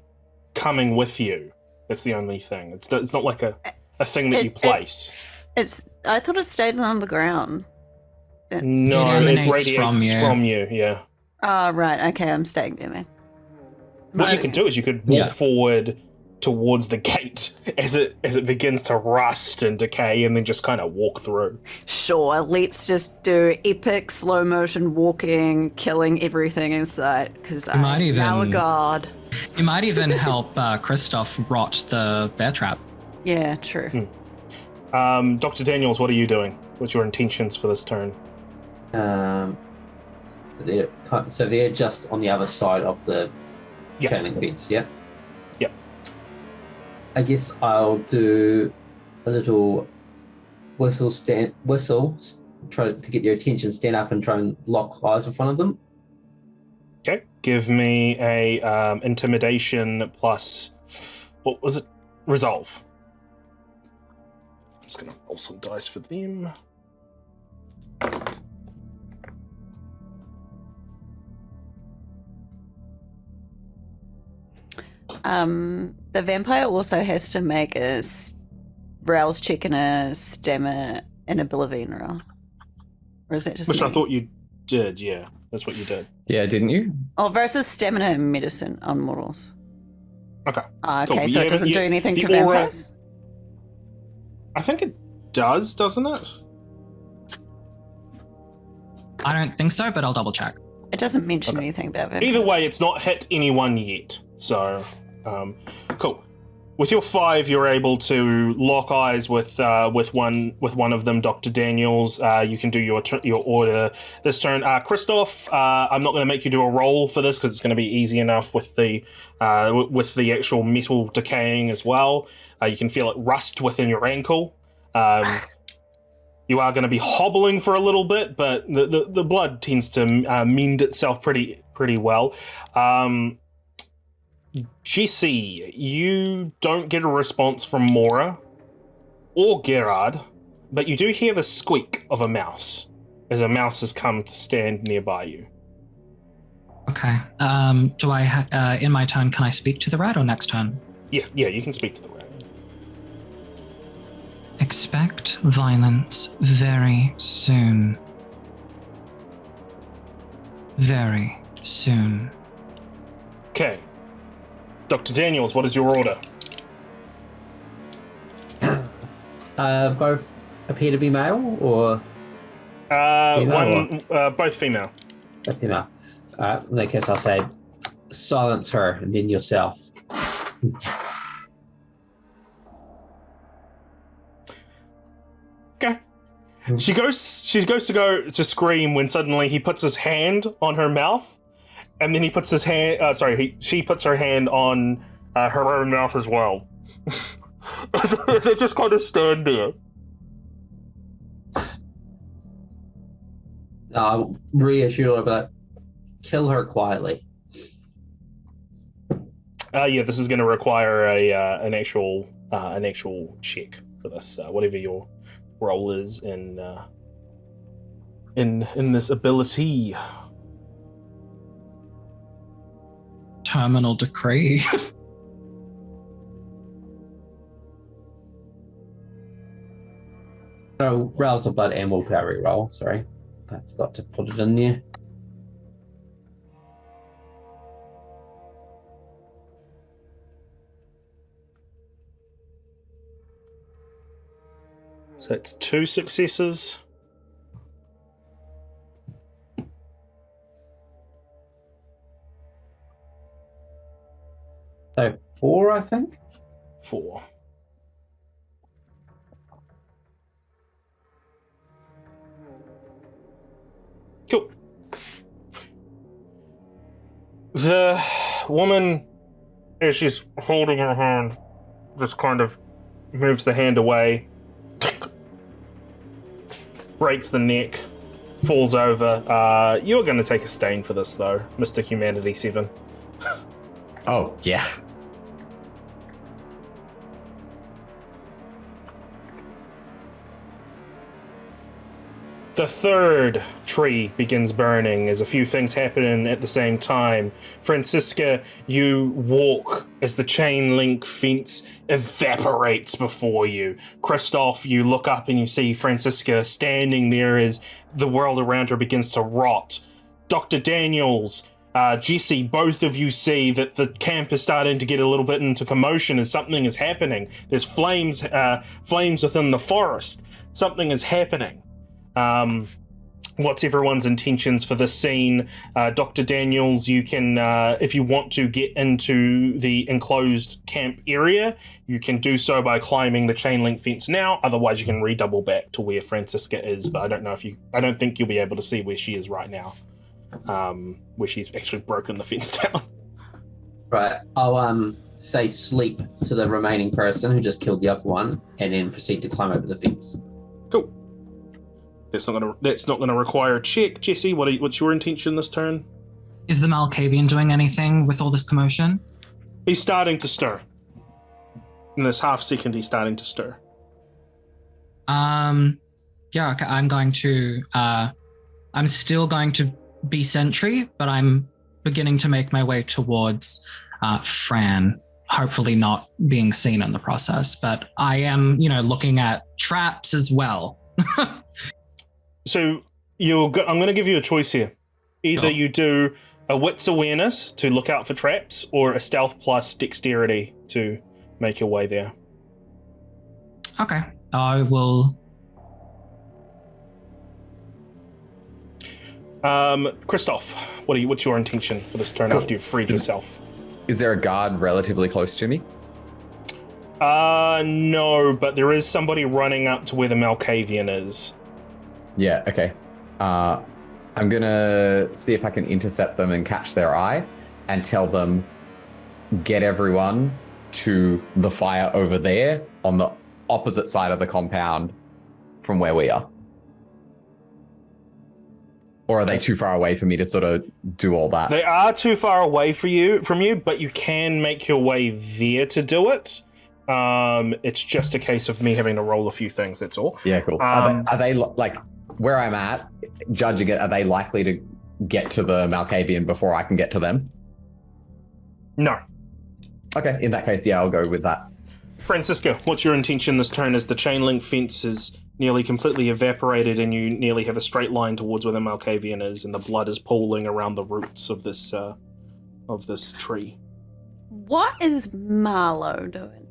D: coming with you. That's the only thing. It's not like a thing that you place.
H: I thought it stayed on the ground.
D: No, it radiates from you. Yeah.
H: Oh, right. Okay, I'm staying there then.
D: What you could do is you could walk forward towards the gate as it begins to rust and decay, and then just kind of walk through.
H: Sure, let's just do epic slow motion walking, killing everything in sight. Because I'm now a god.
F: You might even help Christoph rot the bear trap.
H: Yeah, true.
D: Dr. Daniels, what are you doing? What's your intentions for this turn?
G: So they're just on the other side of the turning fence, yeah?
D: Yep.
G: I guess I'll do a little whistle, try to get their attention, stand up and try and lock eyes with one of them.
D: Okay, give me a intimidation plus, what was it? Resolve. I'm just going to roll some dice for them.
H: The vampire also has to make a rouse check and a stamina and a Bilivine roll. Or is that just
D: Which
H: me?
D: I thought you did, yeah. That's what you did.
E: Yeah, didn't you?
H: Oh, versus stamina and medicine on mortals.
D: Okay.
H: Okay,
D: cool.
H: so it doesn't do anything to vampires?
D: I think it does, doesn't it?
F: I don't think so, but I'll double check.
H: It doesn't mention anything about vampires.
D: Either way, it's not hit anyone yet. So, cool. With your 5, you're able to lock eyes with one of them, Dr. Daniels. You can do your order this turn. Christoph, I'm not going to make you do a roll for this because it's going to be easy enough with the actual metal decaying as well. You can feel it rust within your ankle. You are going to be hobbling for a little bit, but the blood tends to mend itself pretty well. Jesse, you don't get a response from Mora or Gerard, but you do hear the squeak of a mouse as a mouse has come to stand nearby you.
F: Okay. Do I, in my turn, can I speak to the rat or next turn?
D: Yeah, you can speak to the rat.
F: Expect violence very soon. Very soon.
D: Okay. Dr. Daniels, what is your order?
G: Both appear to be male, or
D: Both female.
G: both female? In that case, I'll say silence her and then yourself.
D: Okay. She goes to go to scream when suddenly he puts his hand on her mouth, and then he puts his hand. She puts her hand on her own mouth as well. They just kind of stand there.
G: I'll reassure her, but kill her quietly.
D: Yeah, this is going to require an actual check for this. Whatever your role is in this ability.
F: Terminal decree.
G: No, rouse of blood and willpower roll. Sorry, I forgot to put it in there.
D: So it's 2 successes.
G: So 4, I think.
D: 4. Cool. The woman, as she's holding her hand, just kind of moves the hand away, breaks the neck, falls over. You're going to take a stain for this, though, Mr. Humanity 7.
E: Oh, yeah.
D: The third tree begins burning as a few things happen at the same time. Francisca, you walk as the chain link fence evaporates before you. Christoph, you look up and you see Francisca standing there as the world around her begins to rot. Dr. Daniels, Jesse, both of you see that the camp is starting to get a little bit into commotion as something is happening. There's flames within the forest. Something is happening. What's everyone's intentions for this scene? Dr. Daniels, you can, if you want to get into the enclosed camp area, you can do so by climbing the chain link fence now. Otherwise, you can redouble back to where Francisca is, but I don't think you'll be able to see where she is right now, where she's actually broken the fence down.
G: Right, I'll say sleep to the remaining person who just killed the other one, and then proceed to climb over the fence.
D: Cool. That's not gonna require a check. Jesse, what's your intention this turn?
F: Is the Malkavian doing anything with all this commotion?
D: He's starting to stir. In this half second, he's starting to stir.
F: Yeah, okay, I'm still going to be sentry, but I'm beginning to make my way towards Fran, hopefully not being seen in the process, but I am, looking at traps as well.
D: So I'm going to give you a choice here. Either
F: Sure.
D: you do a wits awareness to look out for traps, or a stealth plus dexterity to make your way there.
F: Okay, I will.
D: Christoph, what's your intention for this turn after you've freed yourself?
E: Is there a guard relatively close to me?
D: No, but there is somebody running up to where the Malkavian is.
E: Yeah, okay. I'm gonna see if I can intercept them and catch their eye and tell them, get everyone to the fire over there on the opposite side of the compound from where we are. Or are they too far away for me to sort of do all that?
D: They are too far away from you, but you can make your way there to do it. It's just a case of me having to roll a few things, that's all.
E: Yeah, cool. Are they like, where I'm at, judging it, are they likely to get to the Malkavian before I can get to them?
D: No.
E: Okay, in that case, yeah, I'll go with that.
D: Francisca, what's your intention this turn as the chain link fence is nearly completely evaporated and you nearly have a straight line towards where the Malkavian is and the blood is pooling around the roots of this of this tree.
H: What is Marlowe doing?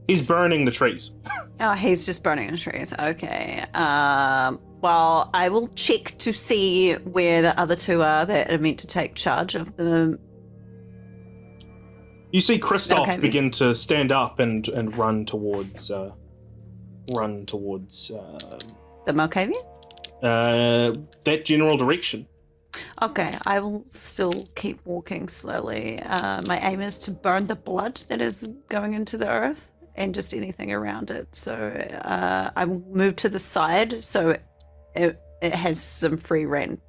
D: He's burning the trees.
H: Oh, he's just burning the trees. Okay. Well, I will check to see where the other two are that are meant to take charge of the...
D: You see Kristoff
H: Okay.
D: begin to stand up and run towards
H: The Malkavian?
D: that general direction.
H: Okay, I will still keep walking slowly. My aim is to burn the blood that is going into the earth and just anything around it. So I will move to the side so it has some free reign.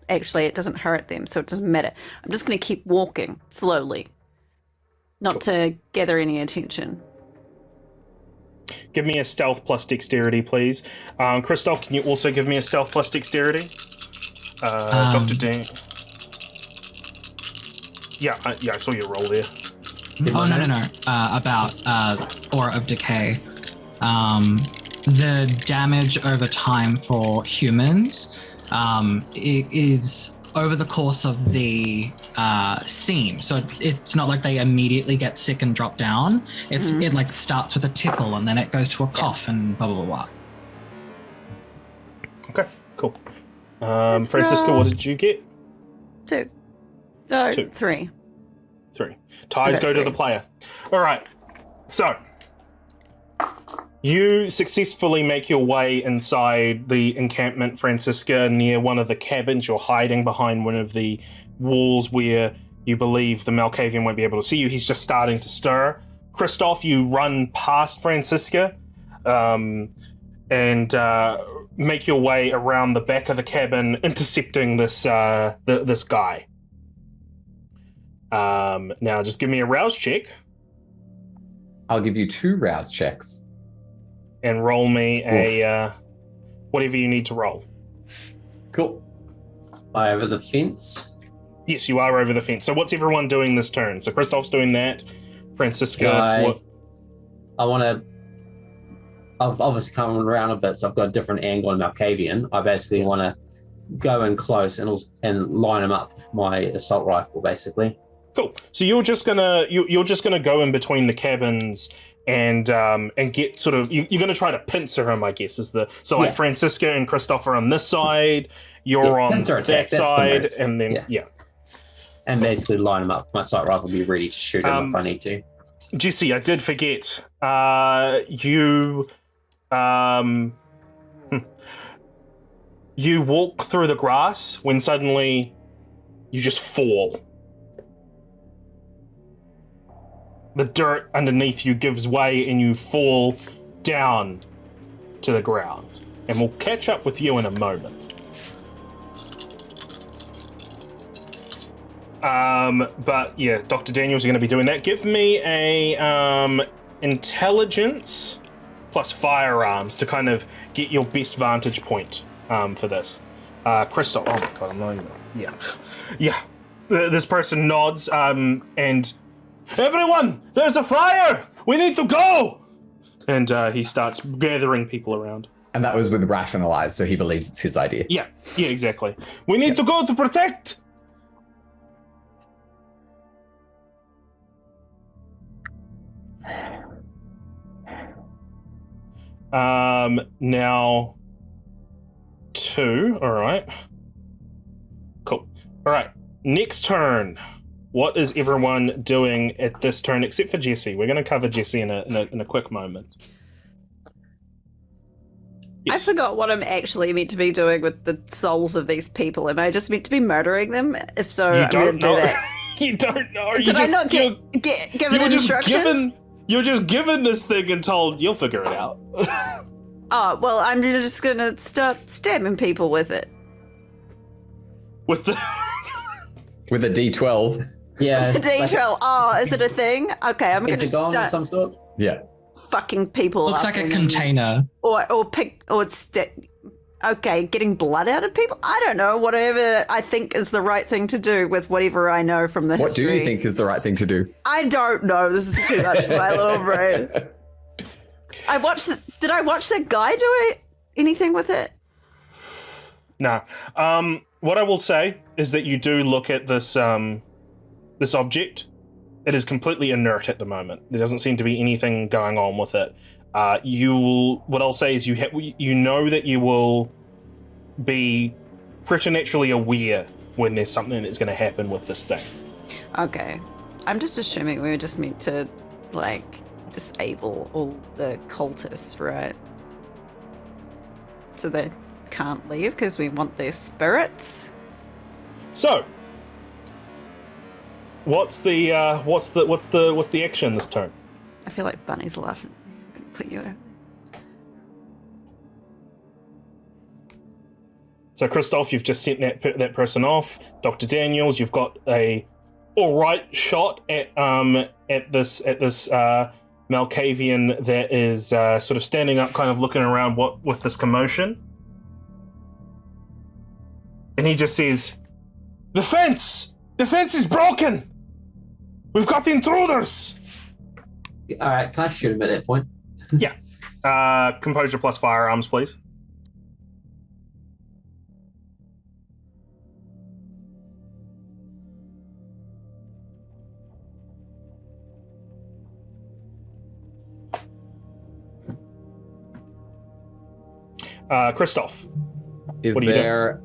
H: Actually, it doesn't hurt them, so it doesn't matter. I'm just going to keep walking slowly, not to gather any attention.
D: Give me a stealth plus dexterity, please. Kristoff, can you also give me a stealth plus dexterity? Dr. Dan. Yeah, I saw your roll there.
F: Oh, no. About Aura of Decay. The damage over time for humans it is over the course of the scene. So it's not like they immediately get sick and drop down. It like starts with a tickle and then it goes to a cough and blah, blah, blah, blah.
D: Okay, cool. Francisca, what did you get?
H: 2. No,
D: Two.
H: 3.
D: 3. Ties
H: Okay,
D: go to
H: 3.
D: the player. All right. So you successfully make your way inside the encampment, Francisca, near one of the cabins. You're hiding behind one of the walls where you believe the Malkavian won't be able to see you. He's just starting to stir. Kristoff, you run past Francisca and make your way around the back of the cabin, intercepting this this guy. Now, just give me a rouse check
E: I'll give you 2 rouse checks.
D: and roll me a whatever you need to roll.
E: Cool.
G: Over the fence.
D: Yes, you are over the fence. So what's everyone doing this turn? So Kristoff's doing that. Francisca,
G: I want to... I've obviously come around a bit, so I've got a different angle in Malkavian. I basically want to go in close and line him up with my assault rifle, basically.
D: Cool. So you're just gonna go in between the cabins and get sort of you're gonna try to pincer him, I guess, like Francisca and Kristoff are on this side, you're on that side, and then
G: and basically line him up. My assault rifle will be ready to shoot him if I need to.
D: Jesse, I did forget. You walk through the grass when suddenly you just fall. The dirt underneath you gives way and you fall down to the ground. And we'll catch up with you in a moment. But yeah, Dr. Daniels are going to be doing that. Give me a intelligence plus firearms to kind of get your best vantage point for this. Crystal, oh my god, I'm not even... Yeah. This person nods and... Everyone! There's a fire! We need to go! And he starts gathering people around.
E: And that was with rationalize, so he believes it's his idea.
D: Yeah, exactly. We need to go to protect! Now... 2, alright. Cool. Alright, next turn. What is everyone doing at this turn, except for Jesse? We're going to cover Jesse in a quick moment. Yes.
H: I forgot what I'm actually meant to be doing with the souls of these people. Am I just meant to be murdering them? If so, I'm going to do that.
D: You don't know.
H: Did I not get given instructions?
D: You're just given this thing and told you'll figure it out.
H: Oh, well, I'm just going to start stabbing people with it.
D: With the...
E: With a D12.
G: Yeah.
H: D12. Oh, is it a thing? Okay, I'm going to start
G: of some sort.
E: Yeah.
H: fucking people
F: Looks
H: up.
F: like a container.
H: Okay, getting blood out of people? I don't know, whatever I think is the right thing to do with whatever I know from the history.
E: What do you think is the right thing to do?
H: I don't know. This is too much for my little brain. Did I watch that guy do anything with it? No.
D: What I will say is that you do look at this this object. It is completely inert at the moment. There doesn't seem to be anything going on with it. What I'll say is you know that you will be preternaturally aware when there's something that's going to happen with this thing.
H: Okay. I'm just assuming we were just meant to, like, disable all the cultists, right? So they can't leave because we want their spirits.
D: So, what's the action this turn?
H: I feel like Bunny's laughing. I'm gonna put you over.
D: So, Christoph, you've just sent that person off. Dr. Daniels, you've got a all right shot at this Malkavian that is sort of standing up, kind of looking around with this commotion, and he just says, "The fence is broken. We've got the intruders."
G: All right, can I shoot him at that point?
D: Yeah. Composure plus firearms, please. Christoph.
E: Is
D: what are you
E: there...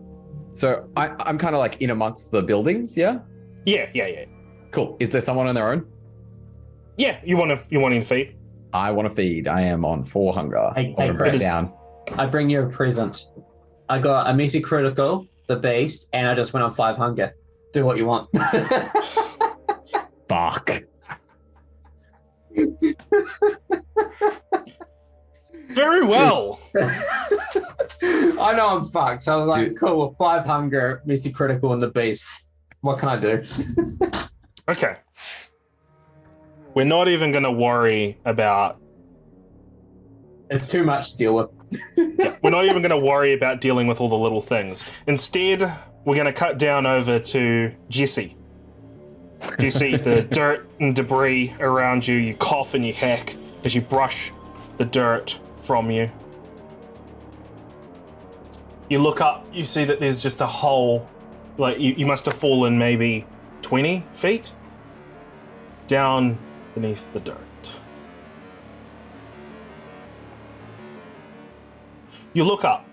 E: So I'm kind of like in amongst the buildings, yeah?
D: Yeah.
E: Cool. Is there someone on their own?
D: Yeah, you want to feed?
E: I want to feed. I am on 4 hunger.
G: Hey,
E: I'm gonna break
G: Chris.
E: down.
G: I bring you a present. I got a messy critical, the beast, and I just went on 5 hunger. Do what you want.
E: Fuck.
D: Very well.
G: I know I'm fucked. So I was like, cool, 5 hunger, messy critical, and the beast. What can I do?
D: Okay. We're not even going to worry about...
G: It's too much to deal with.
D: Yeah, we're not even going to worry about dealing with all the little things. Instead, we're going to cut down over to Jesse. Jesse, the dirt and debris around you, you cough and you hack as you brush the dirt from you. You look up, you see that there's just a hole, like you must have fallen maybe 20 feet down beneath the dirt. You look up.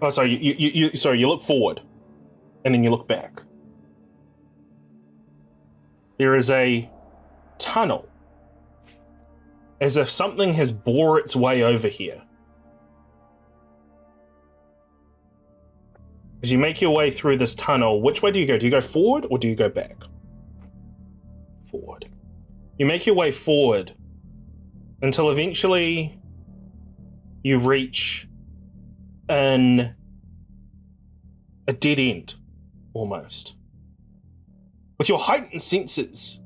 D: Oh, sorry, you look forward, and then you look back. There is a tunnel, as if something has bore its way over here. As you make your way through this tunnel, which way do you go? Do you go forward or do you go back? Forward. You make your way forward until eventually you reach a dead end, almost. With your heightened senses,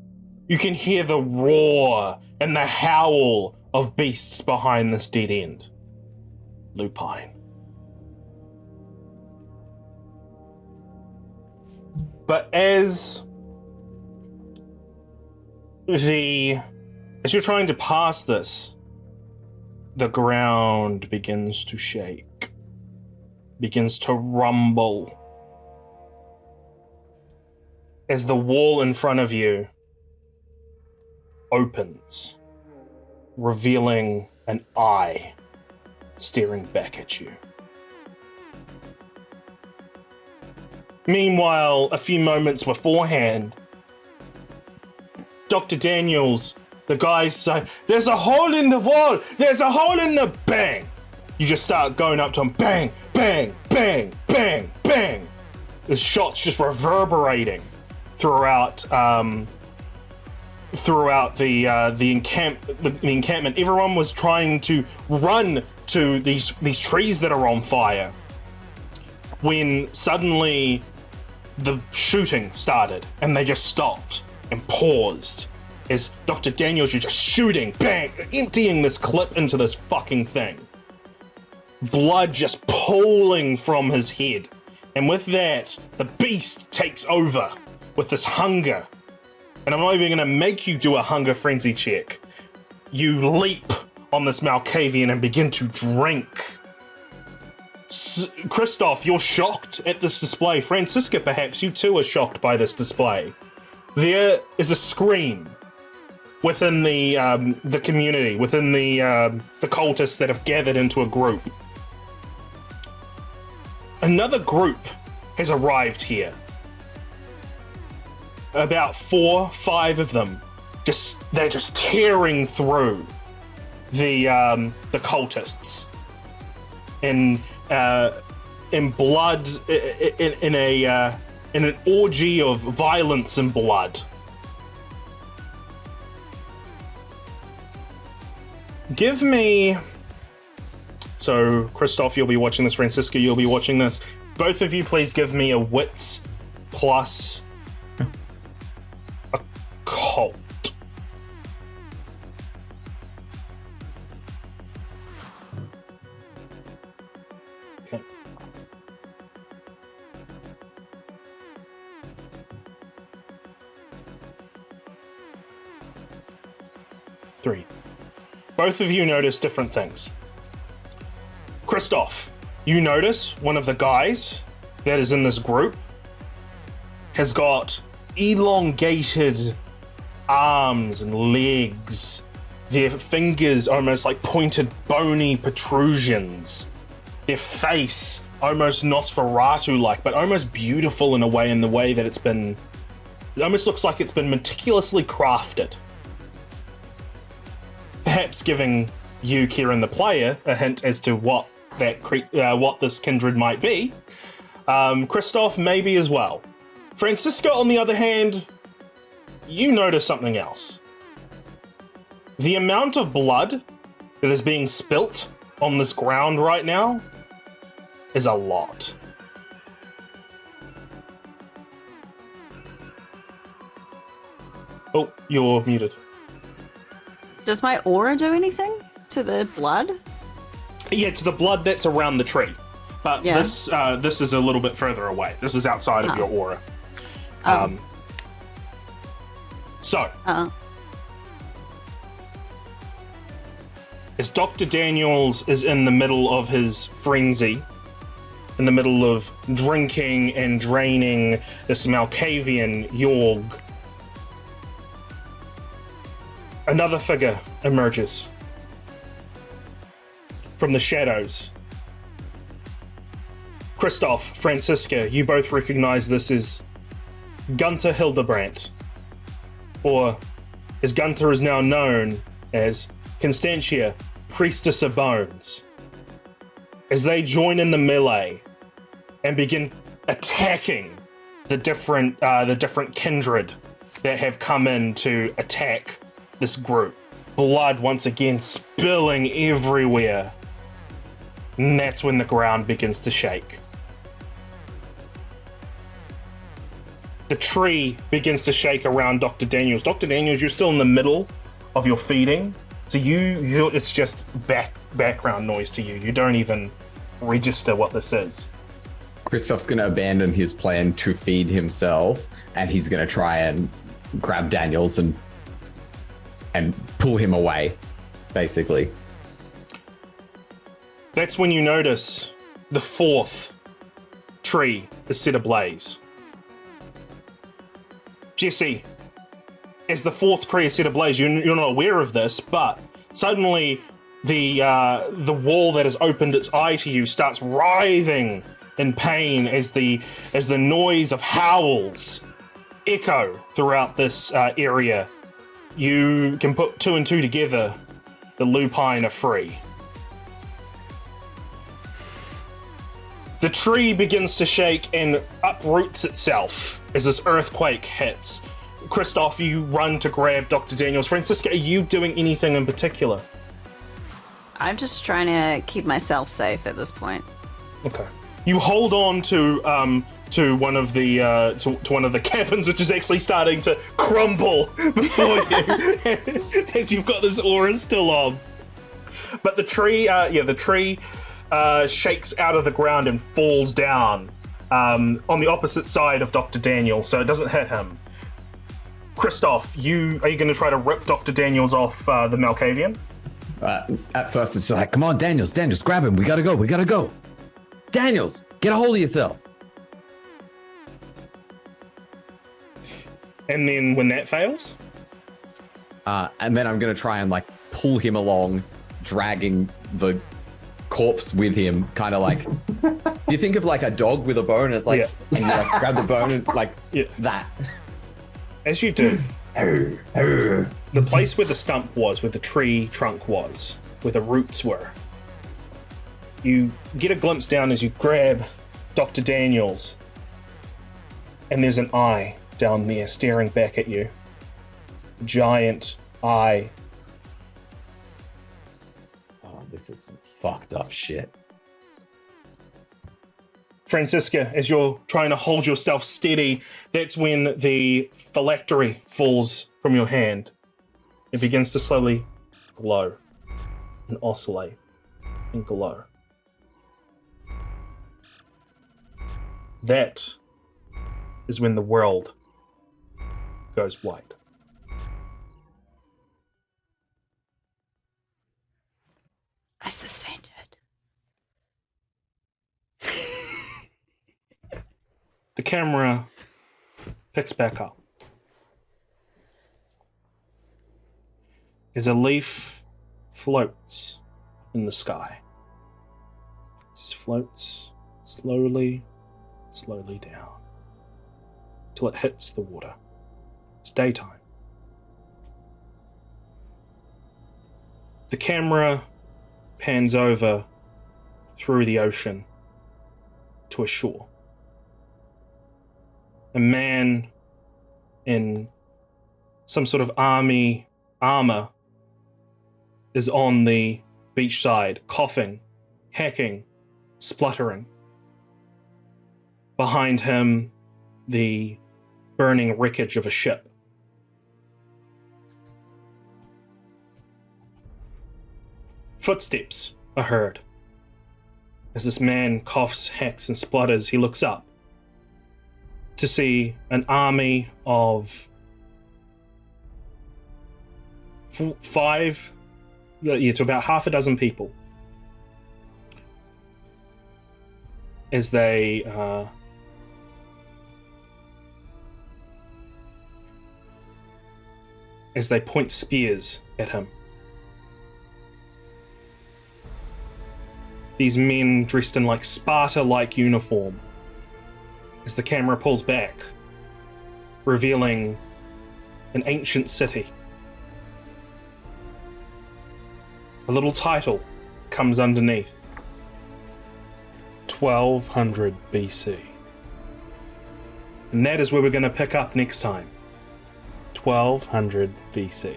D: you can hear the roar and the howl of beasts behind this dead end. Lupine. But as you're trying to pass this, the ground begins to shake, begins to rumble, as the wall in front of you opens, revealing an eye staring back at you. Meanwhile, a few moments beforehand, Dr. Daniels, the guys say, "There's a hole in the wall! There's a hole in the..." Bang! You just start going up to him. Bang! Bang! Bang! Bang! Bang! The shots just reverberating throughout the encampment. Everyone was trying to run to these trees that are on fire, when suddenly the shooting started and they just stopped and paused as Dr. Daniels, you're just shooting, bang, emptying this clip into this fucking thing. Blood just pooling from his head. And with that, the beast takes over with this hunger. And I'm not even gonna make you do a hunger frenzy check. You leap on this Malkavian and begin to drink Christoph, you're shocked at this display. Francisca, perhaps you too are shocked by this display. There is a scream within the community, within the cultists that have gathered into a group. Another group has arrived here. About 4, 5 of them. They're just tearing through the cultists in blood, in an orgy of violence and blood. Give me. So, Christoph, you'll be watching this. Francisca, you'll be watching this. Both of you, please give me a wits plus occult. Okay. Three. Both of you notice different things. Christoph, you notice one of the guys that is in this group has got elongated arms and legs. Their fingers almost like pointed bony protrusions. Their face almost Nosferatu-like, but almost beautiful in the way that it almost looks like it's been meticulously crafted. Perhaps giving you, Kieran the player, a hint as to what this kindred might be. Christoph, maybe as well. Francisca, on the other hand, you notice something else. The amount of blood that is being spilt on this ground right now is a lot. Oh, you're muted.
H: Does my aura do anything to the blood?
D: Yeah, to the blood that's around the tree. But
H: Yeah.
D: this is a little bit further away. This is outside of your aura. As Dr. Daniels is in the middle of his frenzy, in the middle of drinking and draining this Malkavian Yorg, another figure emerges from the shadows. Christoph, Francisca, you both recognize this as Gunther Hildebrandt, or as Gunther is now known as Constantia, Priestess of Bones, as they join in the melee and begin attacking the different kindred that have come in to attack this group. Blood once again spilling everywhere. And that's when the ground begins to shake. The tree begins to shake around Dr. Daniels. Dr. Daniels, you're still in the middle of your feeding, so you it's just background noise to you. You don't even register what this is.
E: Christoph's going to abandon his plan to feed himself, and he's going to try and grab Daniels and pull him away, basically.
D: That's when you notice the fourth tree is set ablaze. Jesse, as the fourth tree is set ablaze, you're not aware of this, but suddenly the wall that has opened its eye to you starts writhing in pain as the noise of howls echo throughout this area. You can put 2 and 2 together. The lupine are free. The tree begins to shake and uproots itself as this earthquake hits. Christoph, you run to grab Dr. Daniels. Francisca, are you doing anything in particular?
H: I'm just trying to keep myself safe at this point.
D: Okay. You hold on to one of the to one of the cabins, which is actually starting to crumble before you, as you've got this aura still on. But the tree, shakes out of the ground and falls down on the opposite side of Dr. Daniel, so it doesn't hit him. Christoph, are you going to try to rip Dr. Daniels off the Malkavian?
E: At first, it's like, come on, Daniels, grab him. We gotta go. Daniels, get a hold of yourself.
D: And then when that fails,
E: And then I'm going to try and like pull him along, dragging the corpse with him, kind of like, do you think of like a dog with a bone? It's like,
D: Yeah.
E: and you like grab the bone and like
D: Yeah.
E: that.
D: as you do, the place where the stump was, where the tree trunk was, where the roots were, you get a glimpse down as you grab Dr. Daniels, and there's an eye down there staring back at you. Giant eye.
E: Oh, this is some fucked up shit.
D: Francisca, as you're trying to hold yourself steady, that's when the phylactery falls from your hand. It begins to slowly glow and oscillate and glow. That is when the world goes white.
H: As ascended.
D: The camera picks back up. As a leaf floats in the sky. Just floats slowly, slowly down. Till it hits the water. It's daytime. The camera pans over through the ocean to a shore. A man in some sort of army armor is on the beachside, coughing, hacking, spluttering. Behind him, the burning wreckage of a ship. Footsteps are heard. As this man coughs, hacks, and splutters, he looks up to see an army of five, to about half a dozen people as they point spears at him. These men dressed in like Sparta-like uniform. As the camera pulls back, revealing an ancient city. A little title comes underneath. 1200 BC. And that is where we're going to pick up next time. 1200 BC.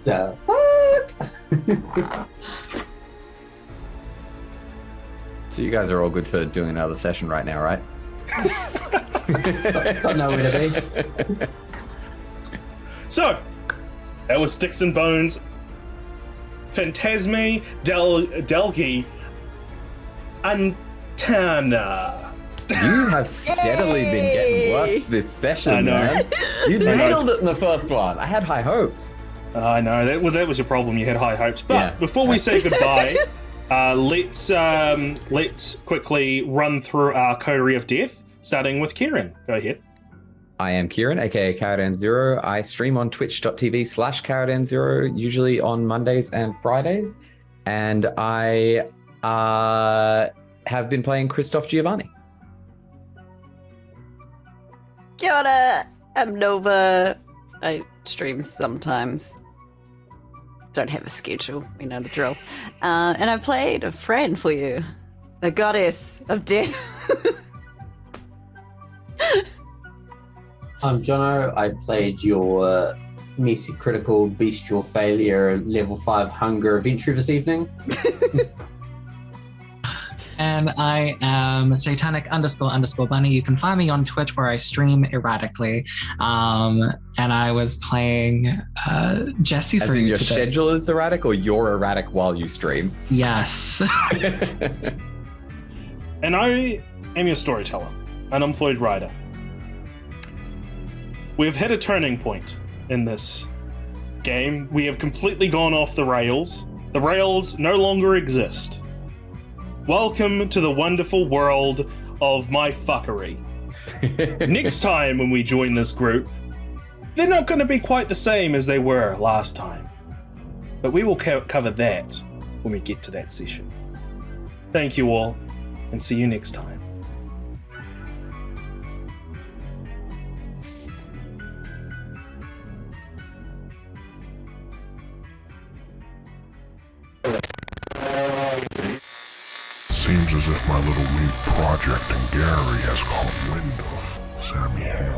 G: The fuck?
E: So you guys are all good for doing another session right now, right?
G: Got nowhere to be.
A: So, that was Styx Bones, Fantasmi, Delgi, Antana.
E: You have steadily been getting worse this session,
A: I know.
E: man. You nailed it in the first one. I had high hopes.
D: I know, that was your problem, you had high hopes. But
E: Yeah.
D: before we say goodbye, let's quickly run through our coterie of death, starting with Kieran. Go ahead.
E: I am Kieran, aka Caradan0. I stream on twitch.tv/Caradan0, usually on Mondays and Fridays. And I have been playing Christoph Giovanni.
H: Kia ora, I'm Nova. I stream sometimes. Don't have a schedule, we know the drill. And I played a friend for you, the goddess of death.
G: I'm Jono. I played your messy critical bestial failure level 5 hunger adventure this evening.
F: And I am Satanic__Bunny. You can find me on Twitch where I stream erratically. And I was playing Jesse
E: As
F: for
E: in
F: you
E: your
F: today.
E: schedule is erratic or you're erratic while you stream?
F: Yes.
D: And I am your storyteller, unemployed writer. We have hit a turning point in this game. We have completely gone off the rails. The rails no longer exist. welcome to the wonderful world of my fuckery. Next time when we join this group, they're not going to be quite the same as they were last time. But we will cover that when we get to that session. Thank you all, and see you next time.
B: Seems as if my little meat project in Gary has caught wind of Sammy Harris.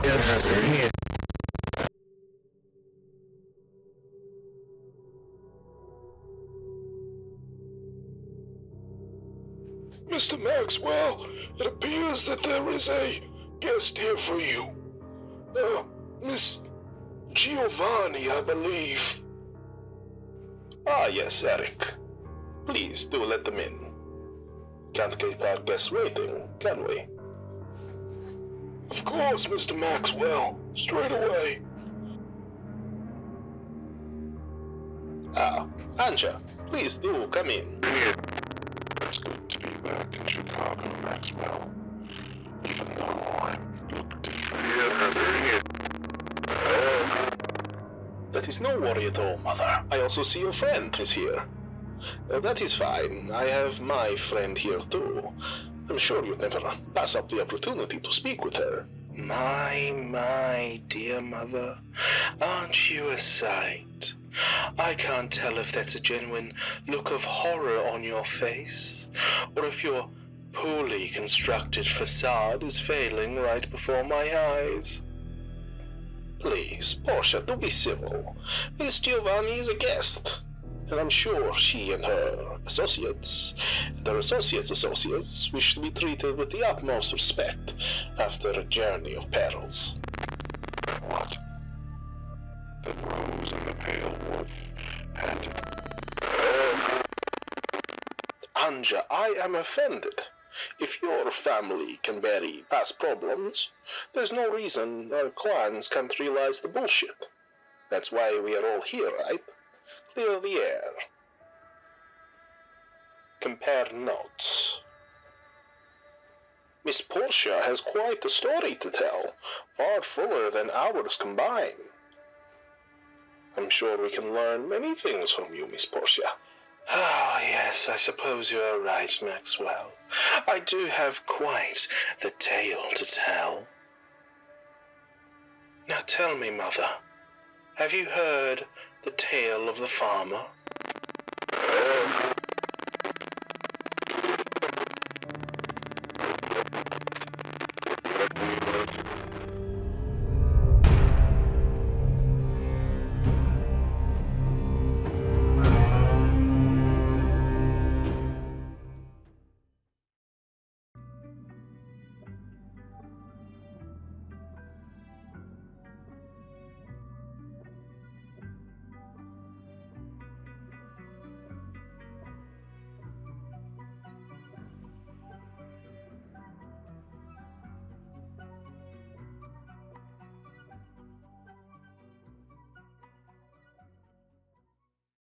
C: Mr. Maxwell, it appears that there is a guest here for you. Miss Giovanni, I believe. Ah, yes, Eric. Please do let them in. Can't keep our guests waiting, can we? Of course, Mr. Maxwell. Straight away. Ah, Anja, please do come in.
B: It's good to be back in Chicago, Maxwell. Even though I look different.
C: That is no worry at all, Mother. I also see your friend is here. That is fine. I have my friend here too. I'm sure you'd never pass up the opportunity to speak with her. My, dear Mother. Aren't you a sight? I can't tell if that's a genuine look of horror on your face, or if your poorly constructed facade is failing right before my eyes. Please, Portia, do be civil. Miss Giovanni is a guest, and I'm sure she and her associates, and their associates' associates, wish to be treated with the utmost respect after a journey of perils.
B: What? The rose and the pale wolf and...
C: Anja, I am offended. If your family can bury past problems, there's no reason our clans can't realize the bullshit. That's why we are all here, right? Clear the air. Compare notes. Miss Portia has quite a story to tell, far fuller than ours combined. I'm sure we can learn many things from you, Miss Portia. Oh, yes, I suppose you are right, Maxwell. I do have quite the tale to tell. Now tell me, Mother, have you heard the tale of the farmer?